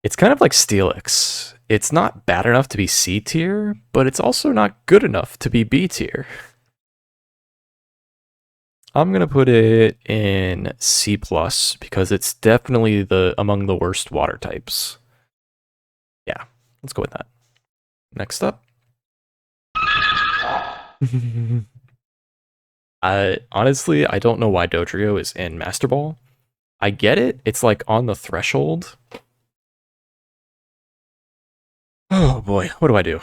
It's kind of like Steelix. It's not bad enough to be C tier, but it's also not good enough to be B tier. I'm going to put it in C+, because it's definitely among the worst water types. Yeah, let's go with that. Next up. Honestly, I don't know why Dodrio is in Master Ball. I get it. It's like on the threshold. Oh boy, what do I do?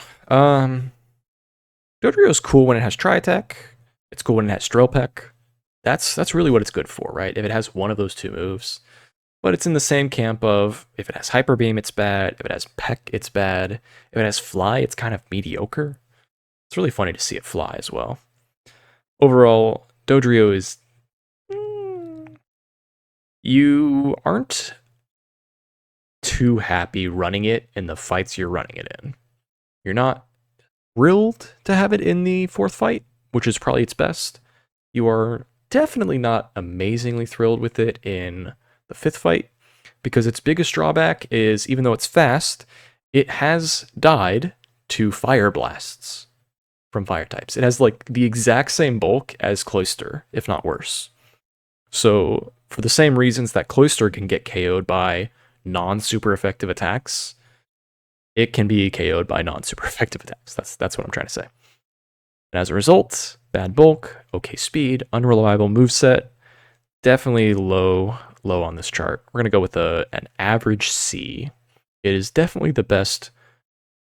Dodrio's cool when it has Tri-Attack. It's cool when it has Drill Peck. That's really what it's good for, right? If it has one of those two moves. But it's in the same camp of, if it has Hyper Beam, it's bad. If it has Peck, it's bad. If it has Fly, it's kind of mediocre. It's really funny to see it fly as well. Overall, Dodrio is... You aren't too happy running it in the fights you're running it in. You're not thrilled to have it in the fourth fight, which is probably its best. You are definitely not amazingly thrilled with it in the fifth fight, because its biggest drawback is, even though it's fast, it has died to fire blasts from fire types. It has like the exact same bulk as Cloyster, if not worse. So for the same reasons that Cloyster can get KO'd by non-super effective attacks, it can be KO'd by non-super effective attacks. That's what I'm trying to say. And as a result, bad bulk, okay speed, unreliable moveset, definitely low on this chart. We're going to go with an average C. It is definitely the best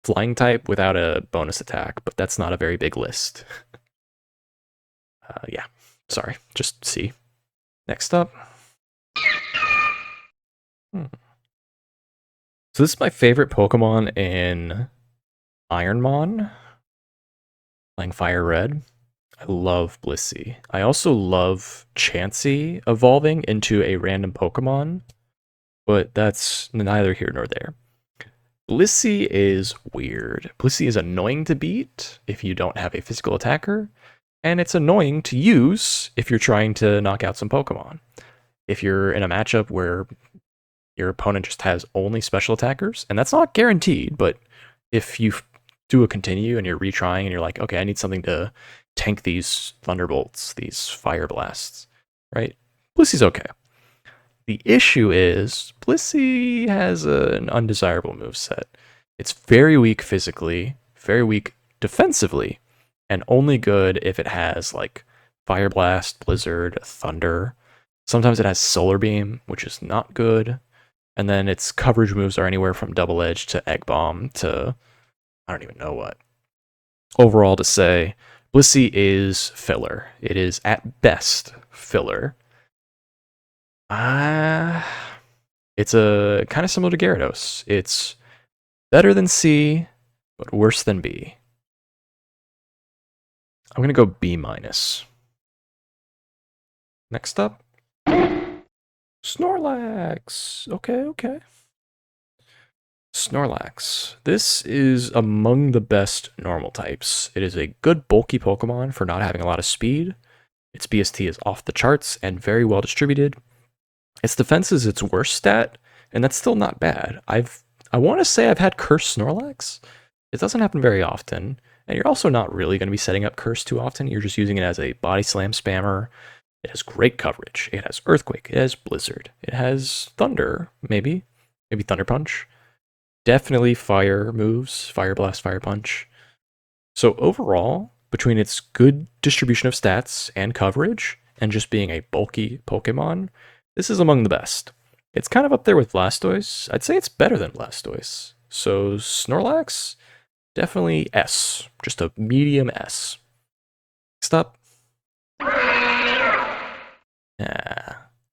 flying type without a bonus attack, but that's not a very big list. Yeah. Sorry, just C. Next up. So this is my favorite Pokemon in Ironmon, playing Fire Red. I love Blissey. I also love Chansey evolving into a random Pokemon, but that's neither here nor there. Blissey is weird. Blissey is annoying to beat if you don't have a physical attacker, and it's annoying to use if you're trying to knock out some Pokemon. If you're in a matchup where your opponent just has only special attackers, and that's not guaranteed, but if you do a continue and you're retrying and you're like, okay, I need something to tank these Thunderbolts, these Fire Blasts, right? Blissey's okay. The issue is Blissey has an undesirable moveset. It's very weak physically, very weak defensively, and only good if it has like Fire Blast, Blizzard, Thunder. Sometimes it has Solar Beam, which is not good. And then its coverage moves are anywhere from Double Edge to Egg Bomb to I don't even know what. Overall to say, Blissey is filler. It is at best filler. It's a kind of similar to Gyarados. It's better than C, but worse than B. I'm gonna go B-. Next up, Snorlax. Okay. Snorlax. This is among the best normal types. It is a good bulky Pokemon for not having a lot of speed. Its BST is off the charts and very well distributed. Its defense is its worst stat, and that's still not bad. I want to say I've had Curse Snorlax. It doesn't happen very often, and you're also not really going to be setting up Curse too often. You're just using it as a Body Slam spammer. It has great coverage. It has Earthquake. It has Blizzard. It has Thunder, maybe Thunder Punch. Definitely fire moves, Fire Blast, Fire Punch. So overall, between its good distribution of stats and coverage, and just being a bulky Pokemon, this is among the best. It's kind of up there with Blastoise. I'd say it's better than Blastoise. So Snorlax, definitely S. Just a medium S. Next up.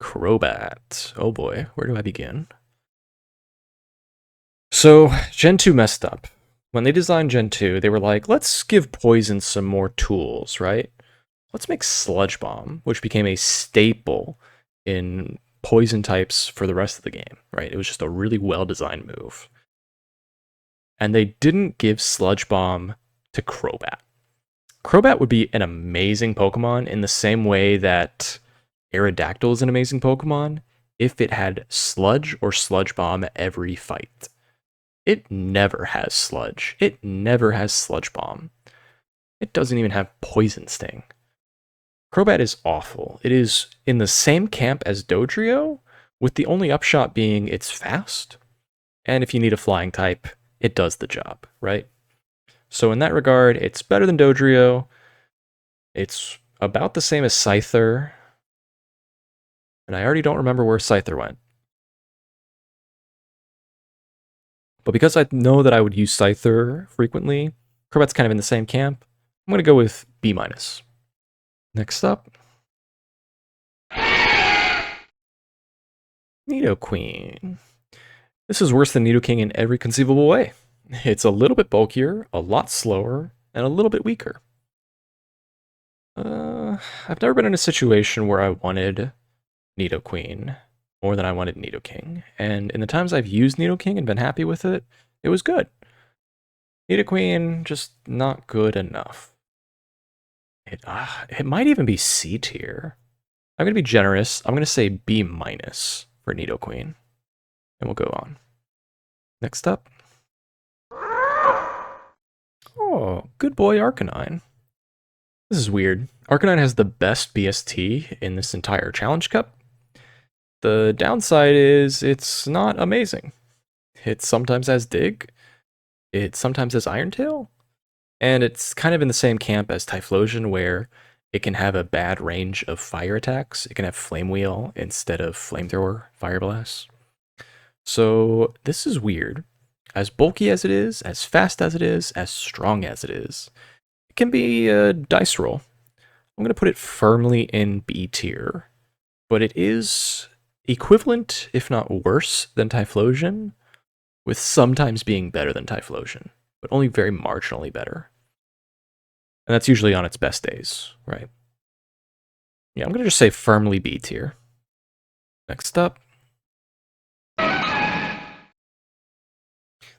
Crobat. Oh boy, where do I begin? So, Gen 2 messed up. When they designed Gen 2, they were like, let's give Poison some more tools, right? Let's make Sludge Bomb, which became a staple in Poison types for the rest of the game, right? It was just a really well-designed move. And they didn't give Sludge Bomb to Crobat. Crobat would be an amazing Pokemon in the same way that Aerodactyl is an amazing Pokemon if it had Sludge or Sludge Bomb every fight. It never has Sludge. It never has Sludge Bomb. It doesn't even have Poison Sting. Crobat is awful. It is in the same camp as Dodrio, with the only upshot being it's fast. And if you need a flying type, it does the job, right? So in that regard, it's better than Dodrio. It's about the same as Scyther. And I already don't remember where Scyther went. But because I know that I would use Scyther frequently, Crobat's kind of in the same camp. I'm going to go with B-. Next up. Nidoqueen. This is worse than Nidoking in every conceivable way. It's a little bit bulkier, a lot slower, and a little bit weaker. I've never been in a situation where I wanted Nidoqueen more than I wanted Nidoking. And in the times I've used Nidoking and been happy with it, it was good. Nidoqueen, just not good enough. It might even be C tier. I'm going to be generous. I'm going to say B- for Nidoqueen. And we'll go on. Next up. Oh, good boy Arcanine. This is weird. Arcanine has the best BST in this entire Challenge Cup. The downside is it's not amazing. It sometimes has Dig, it sometimes has Iron Tail, and it's kind of in the same camp as Typhlosion where it can have a bad range of fire attacks. It can have Flame Wheel instead of Flamethrower Fire Blast. So this is weird. As bulky as it is, as fast as it is, as strong as it is, it can be a dice roll. I'm going to put it firmly in B tier, but it is equivalent, if not worse, than Typhlosion, with sometimes being better than Typhlosion, but only very marginally better. And that's usually on its best days, right? Yeah, I'm going to just say firmly B tier. Next up.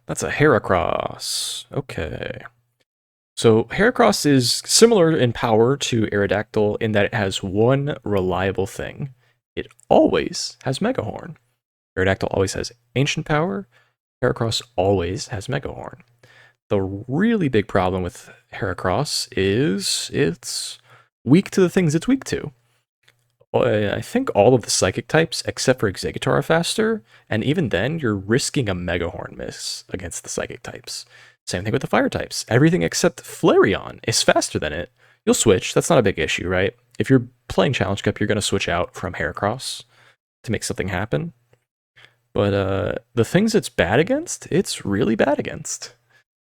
That's a Heracross. Okay. So Heracross is similar in power to Aerodactyl in that it has one reliable thing. It always has Mega Horn. Aerodactyl always has Ancient Power. Heracross always has Mega Horn. The really big problem with Heracross is it's weak to the things it's weak to. I think all of the Psychic types, except for Exeggutor, are faster, and even then, you're risking a Mega Horn miss against the Psychic types. Same thing with the Fire types. Everything except Flareon is faster than it. You'll switch, that's not a big issue, right? If you're playing Challenge Cup, you're going to switch out from Heracross to make something happen. But the things it's bad against, it's really bad against.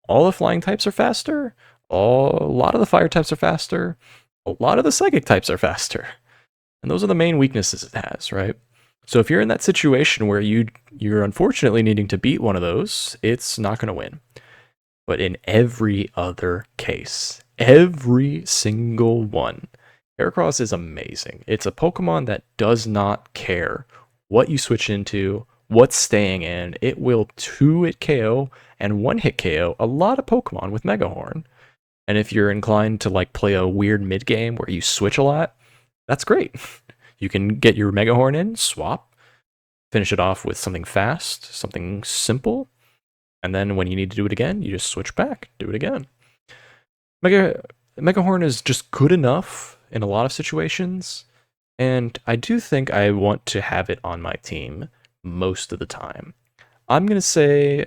All the Flying types are faster, a lot of the Fire types are faster, a lot of the Psychic types are faster. And those are the main weaknesses it has, right? So if you're in that situation where you're unfortunately needing to beat one of those, it's not going to win. But in every other case, every single one, Heracross is amazing. It's a Pokemon that does not care what you switch into, what's staying in. It will 2-hit KO and 1-hit KO a lot of Pokemon with Mega Horn. And if you're inclined to like play a weird mid game where you switch a lot, that's great. You can get your Mega Horn in, swap, finish it off with something fast, something simple, and then when you need to do it again, you just switch back, do it again. Mega Horn is just good enough in a lot of situations, and I do think I want to have it on my team most of the time. I'm going to say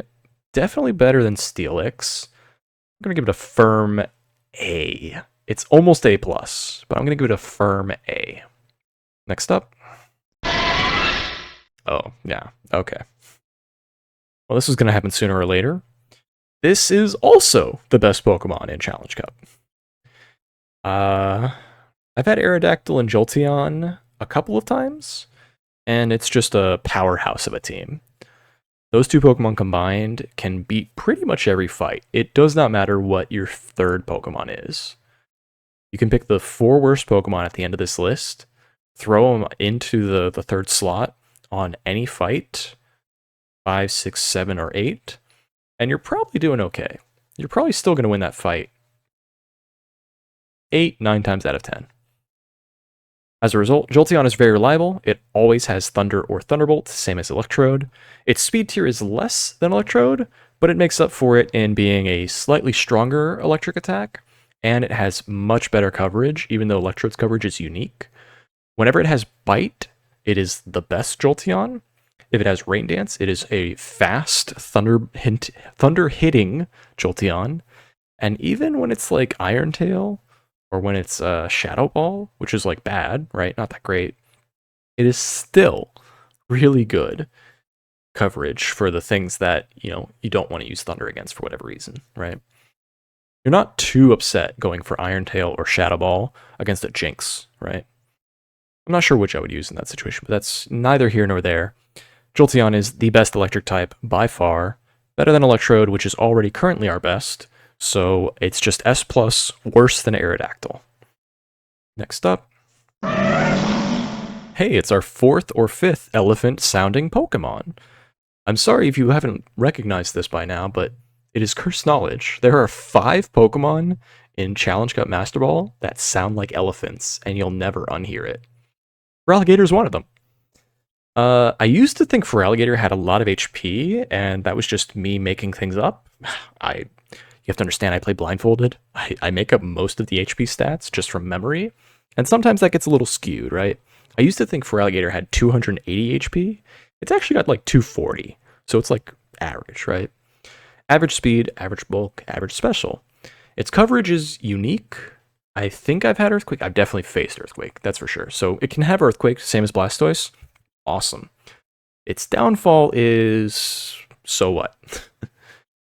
definitely better than Steelix. I'm going to give it a firm A. It's almost A+, but I'm going to give it a firm A. Next up. Oh, yeah, okay. Well, this is going to happen sooner or later. This is also the best Pokemon in Challenge Cup. I've had Aerodactyl and Jolteon a couple of times, and it's just a powerhouse of a team. Those two Pokemon combined can beat pretty much every fight. It does not matter what your third Pokemon is. You can pick the 4 worst Pokemon at the end of this list, throw them into the third slot on any fight, 5, 6, 7, or 8, and you're probably doing okay. You're probably still going to win that fight 8, 9 times out of 10. As a result, Jolteon is very reliable. It always has Thunder or Thunderbolt, same as Electrode. Its speed tier is less than Electrode, but it makes up for it in being a slightly stronger electric attack, and it has much better coverage, even though Electrode's coverage is unique. Whenever it has Bite, it is the best Jolteon. If it has Rain Dance, it is a fast, thunder-hitting Jolteon. And even when it's like Iron Tail, or when it's Shadow Ball, which is like bad, right? Not that great. It is still really good coverage for the things that, you don't want to use Thunder against for whatever reason, right? You're not too upset going for Iron Tail or Shadow Ball against a Jinx, right? I'm not sure which I would use in that situation, but that's neither here nor there. Jolteon is the best electric type by far, better than Electrode, which is already currently our best, so it's just S+, worse than Aerodactyl. Next up. Hey, it's our 4th or 5th elephant-sounding Pokemon. I'm sorry if you haven't recognized this by now, but it is cursed knowledge. There are 5 Pokemon in Challenge Cup Master Ball that sound like elephants, and you'll never unhear it. Feraligatr is one of them. I used to think Feraligatr had a lot of HP, and that was just me making things up. You have to understand, I play Blindfolded. I make up most of the HP stats just from memory, and sometimes that gets a little skewed, right? I used to think Feraligatr had 280 HP. It's actually got like 240, so it's like average, right? Average speed, average bulk, average special. Its coverage is unique. I think I've had Earthquake. I've definitely faced Earthquake, that's for sure. So it can have Earthquake, same as Blastoise. Awesome. Its downfall is, so what?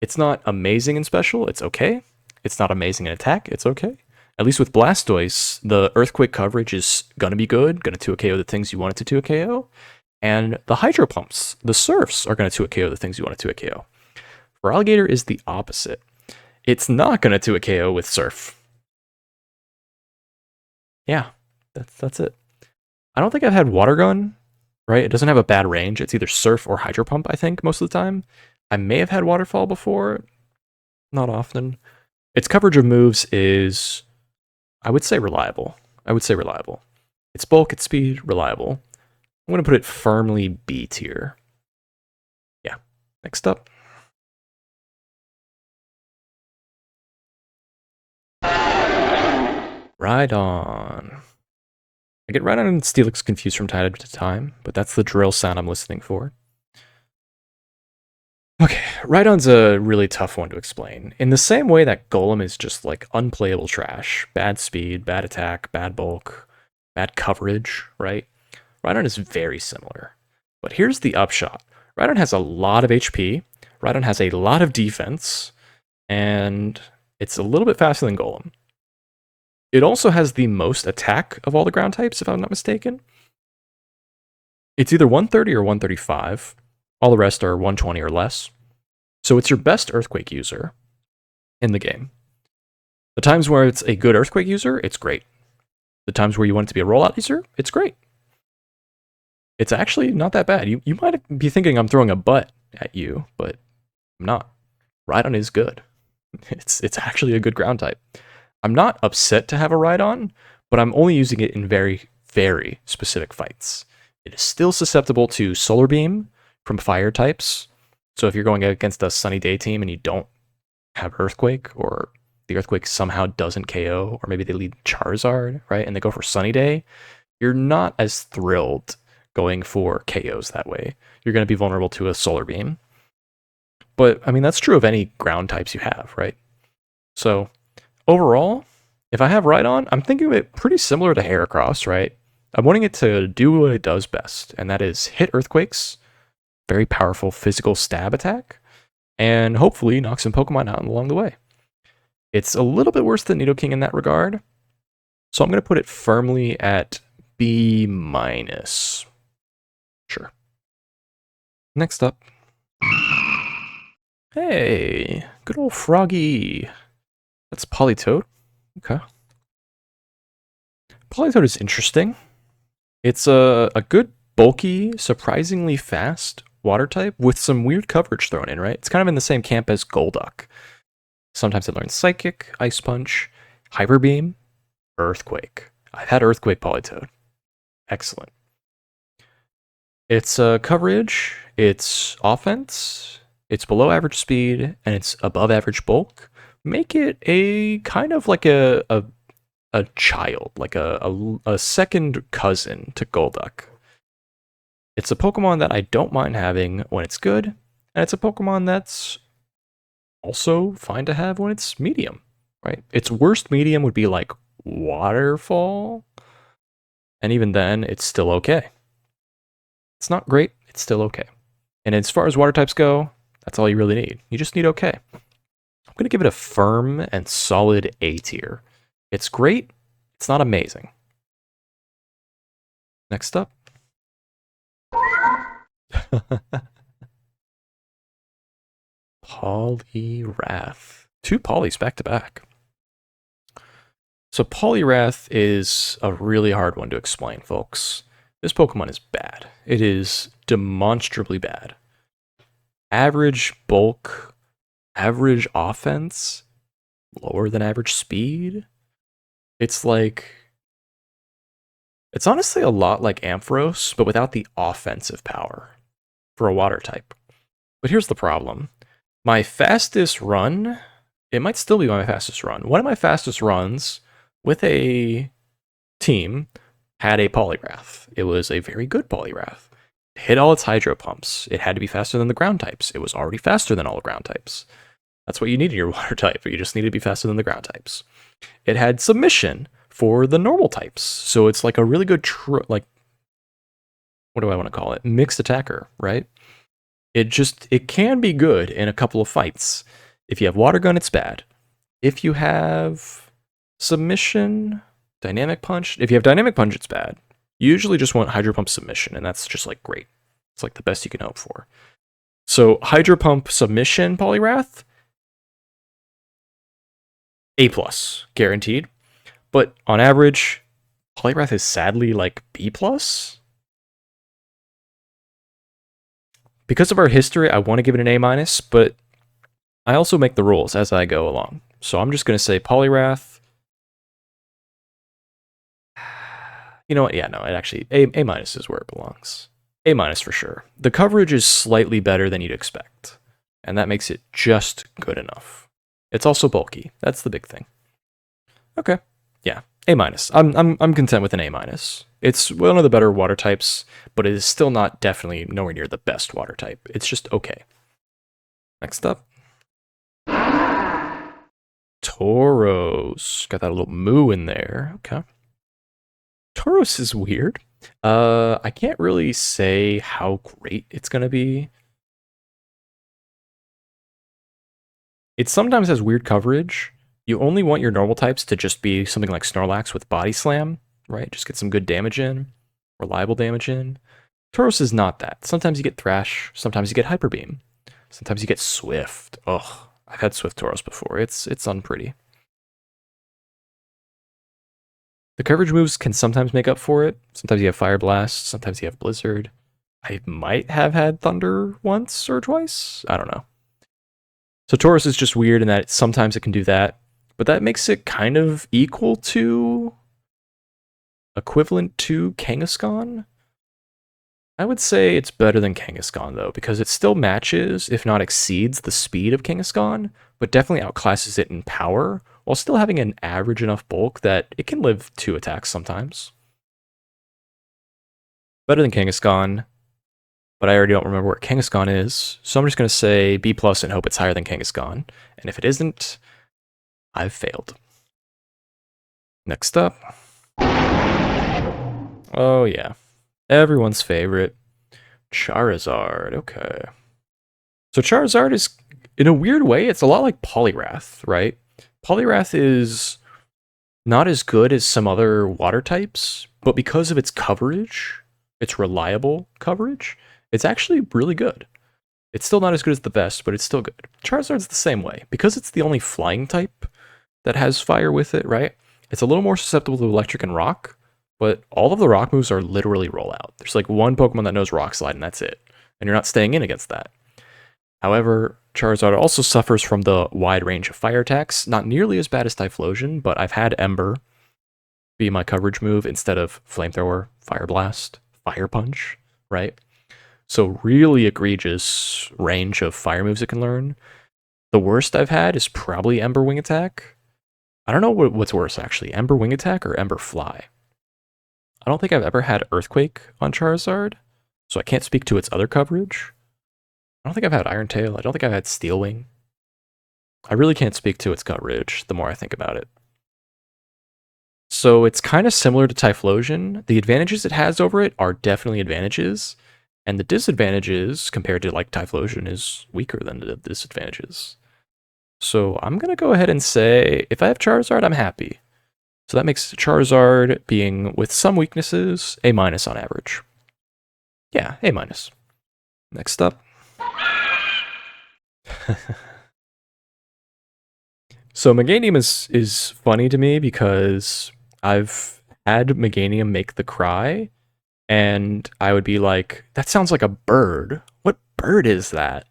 It's not amazing in special, it's okay. It's not amazing in attack, it's okay. At least with Blastoise, the Earthquake coverage is going to be good, going to 2-KO the things you want it to 2-KO. And the Hydro Pumps, the Surfs, are going to 2-KO the things you want it to 2-KO. For Alligator is the opposite. It's not going to 2-KO with Surf. Yeah, that's it. I don't think I've had Water Gun, right? It doesn't have a bad range. It's either Surf or Hydro Pump, I think, most of the time. I may have had Waterfall before. Not often. Its coverage of moves is, I would say, reliable. Its bulk, its speed, reliable. I'm going to put it firmly B tier. Yeah. Next up. Rhydon. I get Rhydon and Steelix confused from time to time, but that's the drill sound I'm listening for. Okay, Rhydon's a really tough one to explain. In the same way that Golem is just like unplayable trash, bad speed, bad attack, bad bulk, bad coverage, right? Rhydon is very similar. But here's the upshot. Rhydon has a lot of HP, Rhydon has a lot of defense, and it's a little bit faster than Golem. It also has the most attack of all the ground types, if I'm not mistaken. It's either 130 or 135. All the rest are 120 or less. So it's your best Earthquake user in the game. The times where it's a good Earthquake user, it's great. The times where you want it to be a rollout user, it's great. It's actually not that bad. You might be thinking I'm throwing a butt at you, but I'm not. Rhydon is good. It's actually a good ground type. I'm not upset to have a Rhydon, but I'm only using it in very, very specific fights. It is still susceptible to Solar Beam from fire types. So if you're going against a Sunny Day team and you don't have Earthquake, or the Earthquake somehow doesn't KO, or maybe they lead Charizard, right, and they go for Sunny Day, you're not as thrilled going for KOs that way. You're going to be vulnerable to a Solar Beam. But, I mean, that's true of any ground types you have, right? So, overall, if I have Rhydon, I'm thinking of it pretty similar to Heracross, right? I'm wanting it to do what it does best, and that is hit Earthquakes, very powerful physical stab attack, and hopefully knock some Pokemon out along the way. It's a little bit worse than Nidoking in that regard, so I'm going to put it firmly at B-. Sure. Next up. Hey, good old Froggy. That's Politoed. Okay. Politoed is interesting. It's a good, bulky, surprisingly fast water type with some weird coverage thrown in, right? It's kind of in the same camp as Golduck. Sometimes it learns Psychic, Ice Punch, Hyper Beam, Earthquake. I've had Earthquake Politoed. Excellent. It's coverage, it's offense, it's below average speed, and it's above average bulk. Make it a kind of like a child, like a second cousin to Golduck. It's a Pokemon that I don't mind having when it's good, and it's a Pokemon that's also fine to have when it's medium, right? Its worst medium would be like Waterfall, and even then, it's still okay. It's not great, it's still okay. And as far as water types go, that's all you really need. You just need okay. I'm going to give it a firm and solid A tier. It's great, it's not amazing. Next up. Poliwrath. 2 Polys back to back. So Poliwrath is a really hard one to explain, folks. This Pokemon is bad. It is demonstrably bad. Average bulk, average offense, lower than average speed. It's honestly a lot like Ampharos, but without the offensive power for a water type. But here's the problem. My fastest run, it might still be my fastest run. One of my fastest runs with a team had a Poliwrath. It was a very good Poliwrath. It hit all its Hydro Pumps. It had to be faster than the ground types. It was already faster than all the ground types. That's what you need in your water type, but you just need to be faster than the ground types. It had Submission for the normal types. So it's like a really good, what do I want to call it? Mixed attacker, right? It can be good in a couple of fights. If you have Water Gun, it's bad. If you have Submission, Dynamic Punch. If you have Dynamic Punch, it's bad. You usually just want Hydro Pump Submission, and that's just like great. It's like the best you can hope for. So Hydro Pump Submission Poliwrath, A+, guaranteed. But on average, Poliwrath is sadly like B+. Because of our history, I want to give it an A-, but I also make the rules as I go along. So I'm just going to say Poliwrath. You know what? Yeah, no, it actually, A- is where it belongs. A- for sure. The coverage is slightly better than you'd expect, and that makes it just good enough. It's also bulky. That's the big thing. Okay. Yeah, A-. I'm content with an A-. It's one of the better water types, but it is still not definitely nowhere near the best water type. It's just okay. Next up. Tauros. Got that little moo in there. Okay. Tauros is weird. I can't really say how great it's going to be. It sometimes has weird coverage. You only want your normal types to just be something like Snorlax with Body Slam, right? Just get some good damage in, reliable damage in. Tauros is not that. Sometimes you get Thrash, sometimes you get Hyper Beam, sometimes you get Swift. Ugh, I've had Swift Tauros before. It's unpretty. The coverage moves can sometimes make up for it. Sometimes you have Fire Blast, sometimes you have Blizzard. I might have had Thunder once or twice. I don't know. So Tauros is just weird in that sometimes it can do that, but that makes it kind of equivalent to Kangaskhan. I would say it's better than Kangaskhan though, because it still matches, if not exceeds, the speed of Kangaskhan, but definitely outclasses it in power, while still having an average enough bulk that it can live 2 attacks sometimes. Better than Kangaskhan, but I already don't remember where Kangaskhan is, so I'm just going to say B+ and hope it's higher than Kangaskhan, and if it isn't, I've failed. Next up. Oh yeah, everyone's favorite, Charizard. Okay. So Charizard is, in a weird way, it's a lot like Poliwrath, right? Poliwrath is not as good as some other water types, but because of its coverage, its reliable coverage, it's actually really good. It's still not as good as the best, but it's still good. Charizard's the same way. Because it's the only flying type that has fire with it, right? It's a little more susceptible to electric and rock, but all of the rock moves are literally roll out. There's like one Pokemon that knows Rock Slide, and that's it. And you're not staying in against that. However, Charizard also suffers from the wide range of fire attacks. Not nearly as bad as Typhlosion, but I've had Ember be my coverage move instead of Flamethrower, Fire Blast, Fire Punch, right? So really egregious range of fire moves it can learn. The worst I've had is probably Ember Wing Attack. I don't know what's worse, actually. Ember Wing Attack or Ember Fly? I don't think I've ever had Earthquake on Charizard, so I can't speak to its other coverage. I don't think I've had Iron Tail. I don't think I've had Steel Wing. I really can't speak to its coverage the more I think about it. So it's kind of similar to Typhlosion. The advantages it has over it are definitely advantages, and the disadvantages compared to like Typhlosion is weaker than the disadvantages. So I'm going to go ahead and say, if I have Charizard, I'm happy. So that makes Charizard, being with some weaknesses, A- on average. Yeah, A-. Next up. So Meganium is funny to me because I've had Meganium make the cry, and I would be like, that sounds like a bird. What bird is that?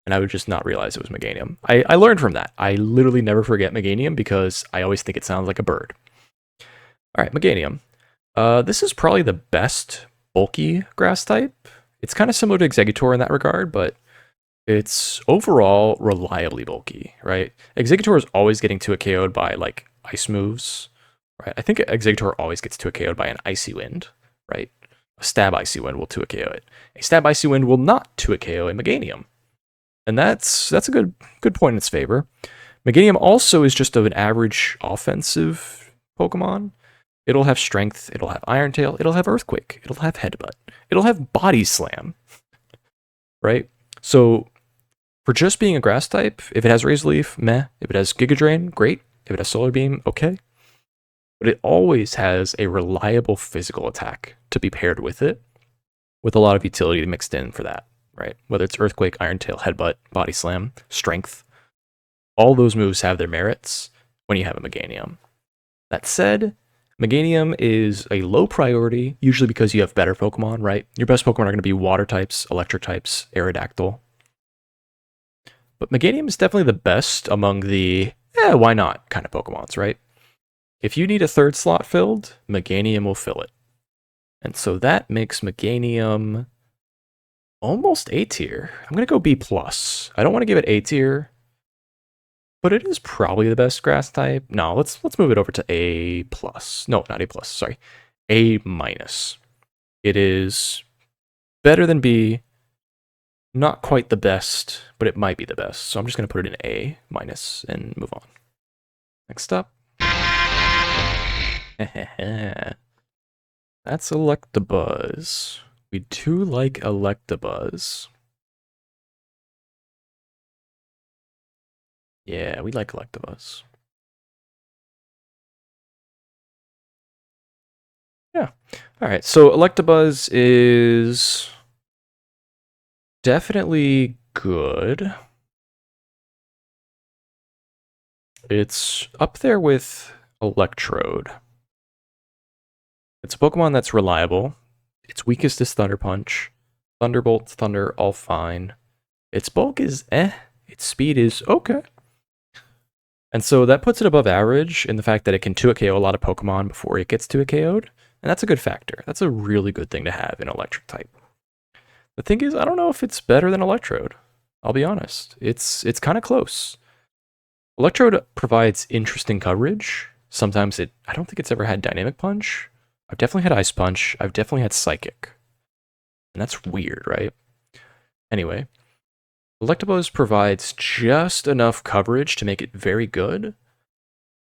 And I would just not realize it was Meganium. I learned from that. I literally never forget Meganium because I always think it sounds like a bird. All right, Meganium. This is probably the best bulky grass type. It's kind of similar to Exeggutor in that regard, but it's overall reliably bulky, right? Exeggutor is always getting to a KO'd by like ice moves, right? I think Exeggutor always gets to a KO'd by an Icy Wind, right? A Stab Icy Wind will to a KO it. A Stab Icy Wind will not to a KO a Meganium. And that's a good point in its favor. Meganium also is just an average offensive Pokemon. It'll have Strength, it'll have Iron Tail, it'll have Earthquake, it'll have Headbutt, it'll have Body Slam, right? So for just being a grass type, if it has Razor Leaf, meh. If it has Giga Drain, great. If it has Solar Beam, okay. but it always has a reliable physical attack to be paired with it, with a lot of utility mixed in for that, right? Whether it's Earthquake, Iron Tail, Headbutt, Body Slam, Strength, all those moves have their merits when you have a Meganium. That said, Meganium is a low priority, usually because you have better Pokemon, right? Your best Pokemon are going to be Water types, Electric types, Aerodactyl. But Meganium is definitely the best among the, why not kind of Pokemons, right? If you need a third slot filled, Meganium will fill it. And so that makes Meganium almost A tier. I'm going to go B+. I don't want to give it A tier, but it is probably the best grass type. No, let's move it over to A+. No, not A+, sorry. A-. It is better than B, not quite the best, but it might be the best. So I'm just going to put it in A- and move on. Next up. That's Electabuzz. We do like Electabuzz. Yeah, we like Electabuzz. Yeah. All right, so Electabuzz is definitely good. It's up there with Electrode. It's a Pokemon that's reliable. Its weakest is Thunder Punch. Thunderbolt, Thunder, all fine. Its bulk is Its speed is okay. And so that puts it above average in the fact that it can 2-hit KO a lot of Pokemon before it gets 2-hit KO'd. And that's a good factor. That's a really good thing to have in Electric type. The thing is, I don't know if it's better than Electrode. I'll be honest. It's kind of close. Electrode provides interesting coverage. Sometimes I don't think it's ever had Dynamic Punch. I've definitely had Ice Punch. I've definitely had Psychic. And that's weird, right? Anyway, Electabuzz provides just enough coverage to make it very good.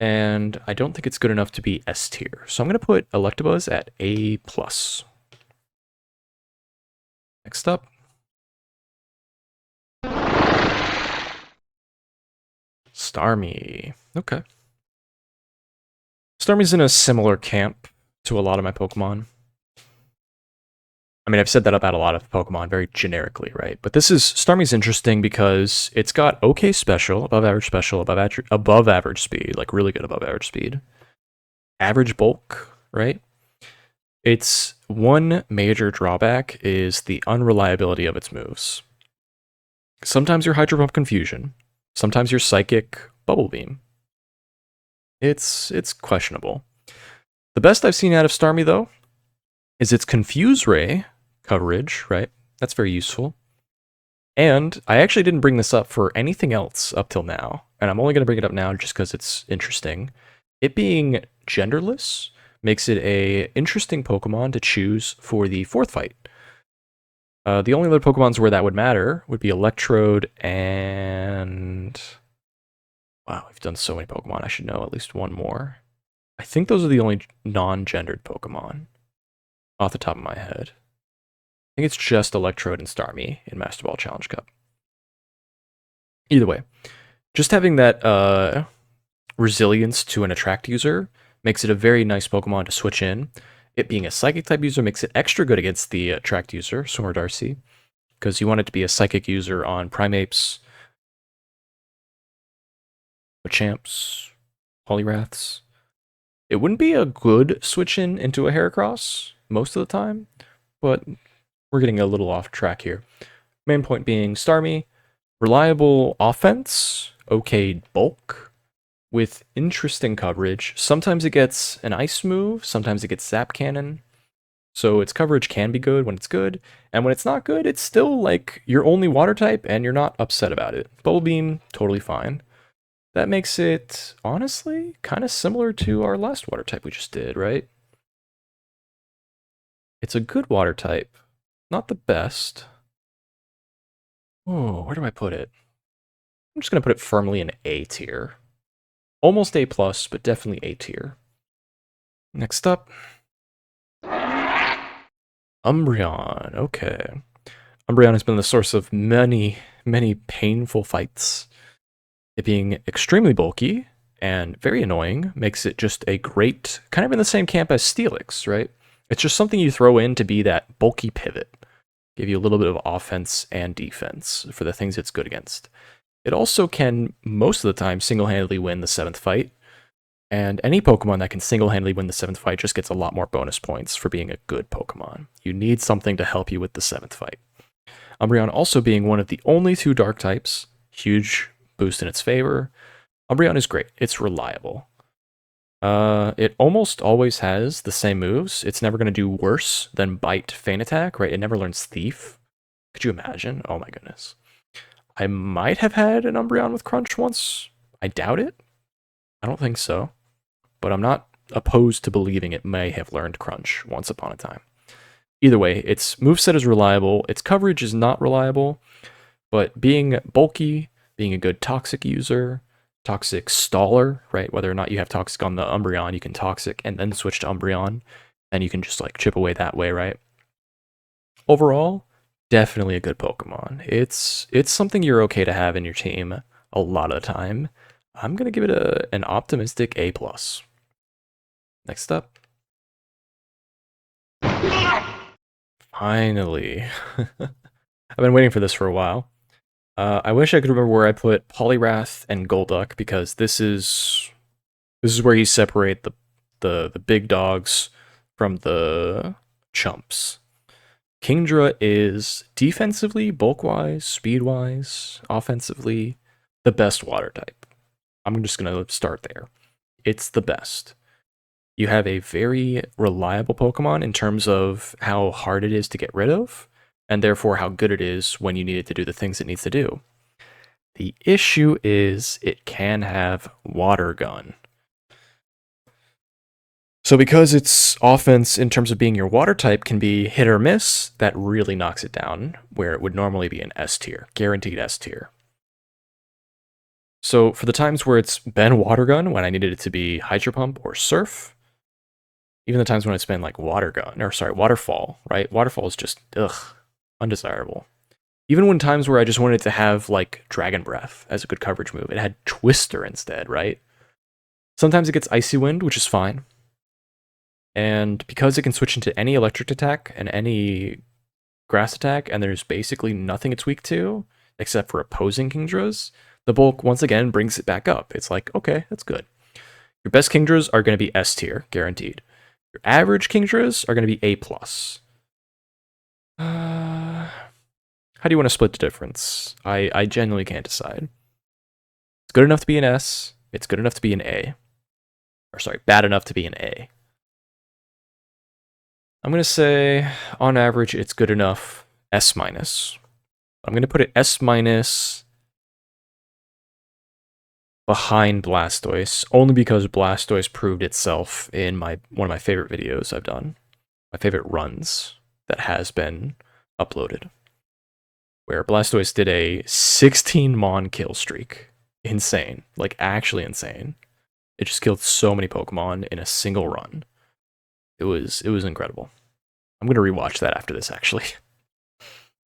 And I don't think it's good enough to be S tier. So I'm going to put Electabuzz at A+. Next up. Starmie. Okay. Starmie's in a similar camp to a lot of my Pokemon. I mean, I've said that about a lot of Pokemon very generically, right? But Starmie's interesting because it's got okay special, above average speed, like really good above average speed. Average bulk, right? Its one major drawback is the unreliability of its moves. Sometimes you're Hydro Pump Confusion, sometimes you're Psychic Bubble Beam. It's questionable. The best I've seen out of Starmie, though, is its Confuse Ray coverage, right? That's very useful. And I actually didn't bring this up for anything else up till now, and I'm only going to bring it up now just because it's interesting. It being genderless makes it a interesting Pokemon to choose for the fourth fight. The only other Pokemons where that would matter would be Electrode and... Wow, we've done so many Pokemon. I should know at least one more. I think those are the only non-gendered Pokemon off the top of my head. I think it's just Electrode and Starmie in Master Ball Challenge Cup. Either way, just having that resilience to an Attract user makes it a very nice Pokemon to switch in. It being a Psychic type user makes it extra good against the Attract user, Sora Darcy, because you want it to be a Psychic user on Primeapes, Machamps, Poliwraths. It wouldn't be a good switch into a Heracross most of the time, but we're getting a little off track here. Main point being Starmie, reliable offense, okay bulk, with interesting coverage. Sometimes it gets an ice move, sometimes it gets Zap Cannon. So its coverage can be good when it's good, and when it's not good, it's still like your only water type and you're not upset about it. Bubble Beam, totally fine. That makes it, honestly, kind of similar to our last water type we just did, right? It's a good water type. Not the best. Oh, where do I put it? I'm just going to put it firmly in A tier. Almost A+, but definitely A tier. Next up. Umbreon. Okay. Umbreon has been the source of many, many painful fights. It being extremely bulky and very annoying, makes it just a great, kind of in the same camp as Steelix, right? It's just something you throw in to be that bulky pivot, give you a little bit of offense and defense for the things it's good against. It also can, most of the time, single-handedly win the 7th fight, and any Pokemon that can single-handedly win the 7th fight just gets a lot more bonus points for being a good Pokemon. You need something to help you with the 7th fight. Umbreon also being one of the only 2 Dark types, huge boost in its favor. Umbreon is great. It's reliable. It almost always has the same moves. It's never going to do worse than Bite, Feint Attack, right? It never learns Thief. Could you imagine? Oh my goodness. I might have had an Umbreon with Crunch once. I doubt it. I don't think so. But I'm not opposed to believing it may have learned Crunch once upon a time. Either way, its moveset is reliable. Its coverage is not reliable. But being bulky, being a good Toxic user, Toxic staller, right? Whether or not you have Toxic on the Umbreon, you can Toxic and then switch to Umbreon. And you can just like chip away that way, right? Overall, definitely a good Pokemon. It's something you're okay to have in your team a lot of the time. I'm going to give it an optimistic A+. Next up. Finally. I've been waiting for this for a while. I wish I could remember where I put Poliwrath and Golduck, because this is where you separate the big dogs from the chumps. Kingdra is defensively, bulk-wise, speed-wise, offensively, the best water type. I'm just going to start there. It's the best. You have a very reliable Pokemon in terms of how hard it is to get rid of, and therefore how good it is when you need it to do the things it needs to do. The issue is it can have Water Gun. So because its offense in terms of being your water type can be hit or miss, that really knocks it down, where it would normally be an S tier, guaranteed S tier. So for the times where it's been Water Gun, when I needed it to be Hydro Pump or Surf, even the times when it's been like Waterfall, right? Waterfall is just, undesirable. Even when times where I just wanted to have like Dragon Breath as a good coverage move, it had Twister instead, right? Sometimes it gets Icy Wind, which is fine. And because it can switch into any electric attack and any grass attack, and there's basically nothing it's weak to, except for opposing Kingdras, the bulk once again brings it back up. It's like, okay, that's good. Your best Kingdras are going to be S tier, guaranteed. Your average Kingdras are going to be A+. How do you want to split the difference? I genuinely can't decide. It's good enough to be an S. It's good enough to be an A. Or sorry, bad enough to be an A. I'm going to say, on average, it's good enough, S-. I'm going to put it S- behind Blastoise, only because Blastoise proved itself in one of my favorite videos I've done. My favorite runs that has been uploaded. Where Blastoise did a 16 Mon kill streak. Insane. Like, actually insane. It just killed so many Pokemon in a single run. It was incredible. I'm going to rewatch that after this, actually.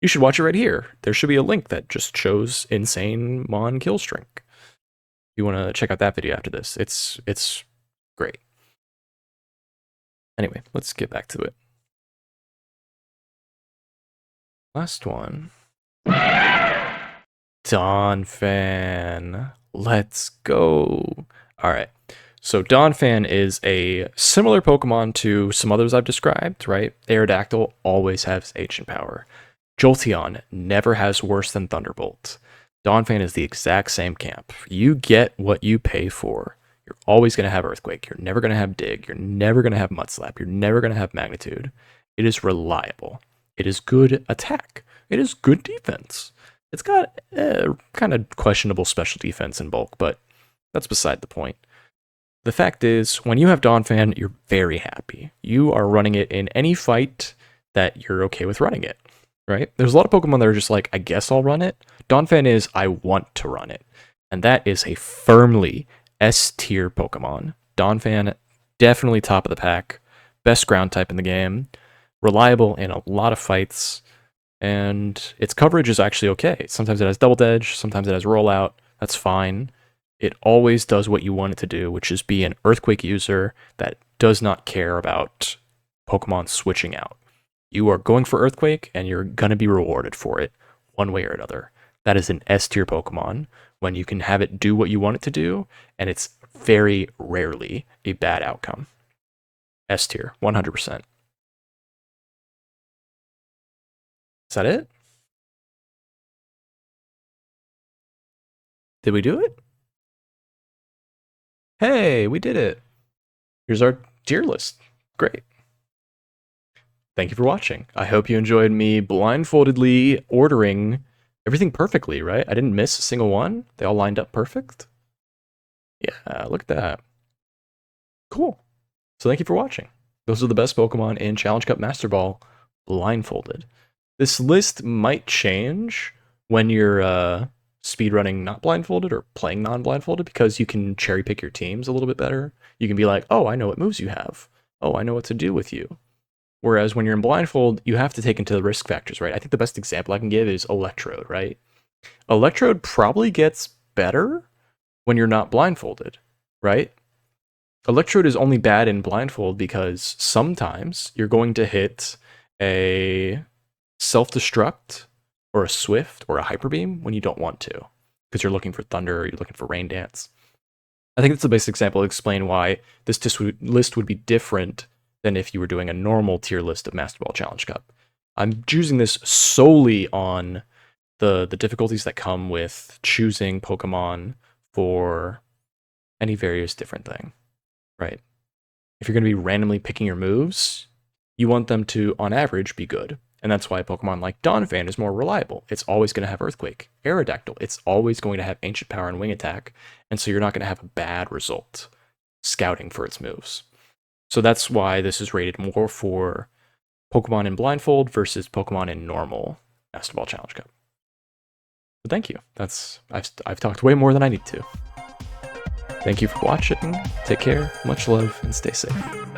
You should watch it right here. There should be a link that just shows insane Mon kill streak. If you want to check out that video after this, it's great. Anyway, let's get back to it. Last one. Donphan. Let's go. Alright. So Donphan is a similar Pokemon to some others I've described, right? Aerodactyl always has Ancient Power. Jolteon never has worse than Thunderbolt. Donphan is the exact same camp. You get what you pay for. You're always going to have Earthquake. You're never going to have Dig. You're never going to have Mudslap. You're never going to have Magnitude. It is reliable. It is good attack. It is good defense. It's got kind of questionable special defense in bulk, but that's beside the point. The fact is, when you have Donphan, you're very happy. You are running it in any fight that you're okay with running it, right? There's a lot of Pokemon that are just like, I guess I'll run it. Donphan is, I want to run it. And that is a firmly S-tier Pokemon. Donphan, definitely top of the pack. Best ground type in the game. Reliable in a lot of fights. And its coverage is actually okay. Sometimes it has Double Edge, sometimes it has Rollout. That's fine. It always does what you want it to do, which is be an Earthquake user that does not care about Pokemon switching out. You are going for Earthquake, and you're going to be rewarded for it one way or another. That is an S tier Pokemon when you can have it do what you want it to do, and it's very rarely a bad outcome. S tier, 100%. Is that it? Did we do it? Hey, we did it. Here's our tier list. Great. Thank you for watching. I hope you enjoyed me blindfoldedly ordering everything perfectly, right? I didn't miss a single one. They all lined up perfect. Yeah, look at that. Cool. So thank you for watching. Those are the best Pokemon in Challenge Cup Master Ball blindfolded. This list might change when you're speedrunning not blindfolded or playing non-blindfolded, because you can cherry pick your teams a little bit better. You can be like, oh, I know what moves you have. Oh, I know what to do with you. Whereas when you're in blindfold, you have to take into the risk factors, right? I think the best example I can give is Electrode, right? Electrode probably gets better when you're not blindfolded, right? Electrode is only bad in blindfold because sometimes you're going to hit a self-destruct or a swift or a hyper beam when you don't want to, because you're looking for thunder or you're looking for rain dance. I think that's the best example to explain why this list would be different than if you were doing a normal tier list of Master Ball Challenge Cup. I'm choosing this solely on the difficulties that come with choosing Pokemon for any various different thing, right? If you're going to be randomly picking your moves, you want them to, on average, be good. And that's why a Pokemon like Donphan is more reliable. It's always going to have Earthquake. Aerodactyl, it's always going to have Ancient Power and Wing Attack, and so you're not going to have a bad result scouting for its moves. So that's why this is rated more for Pokemon in Blindfold versus Pokemon in normal Master Ball Challenge Cup. But thank you. I've talked way more than I need to. Thank you for watching. Take care, much love, and stay safe.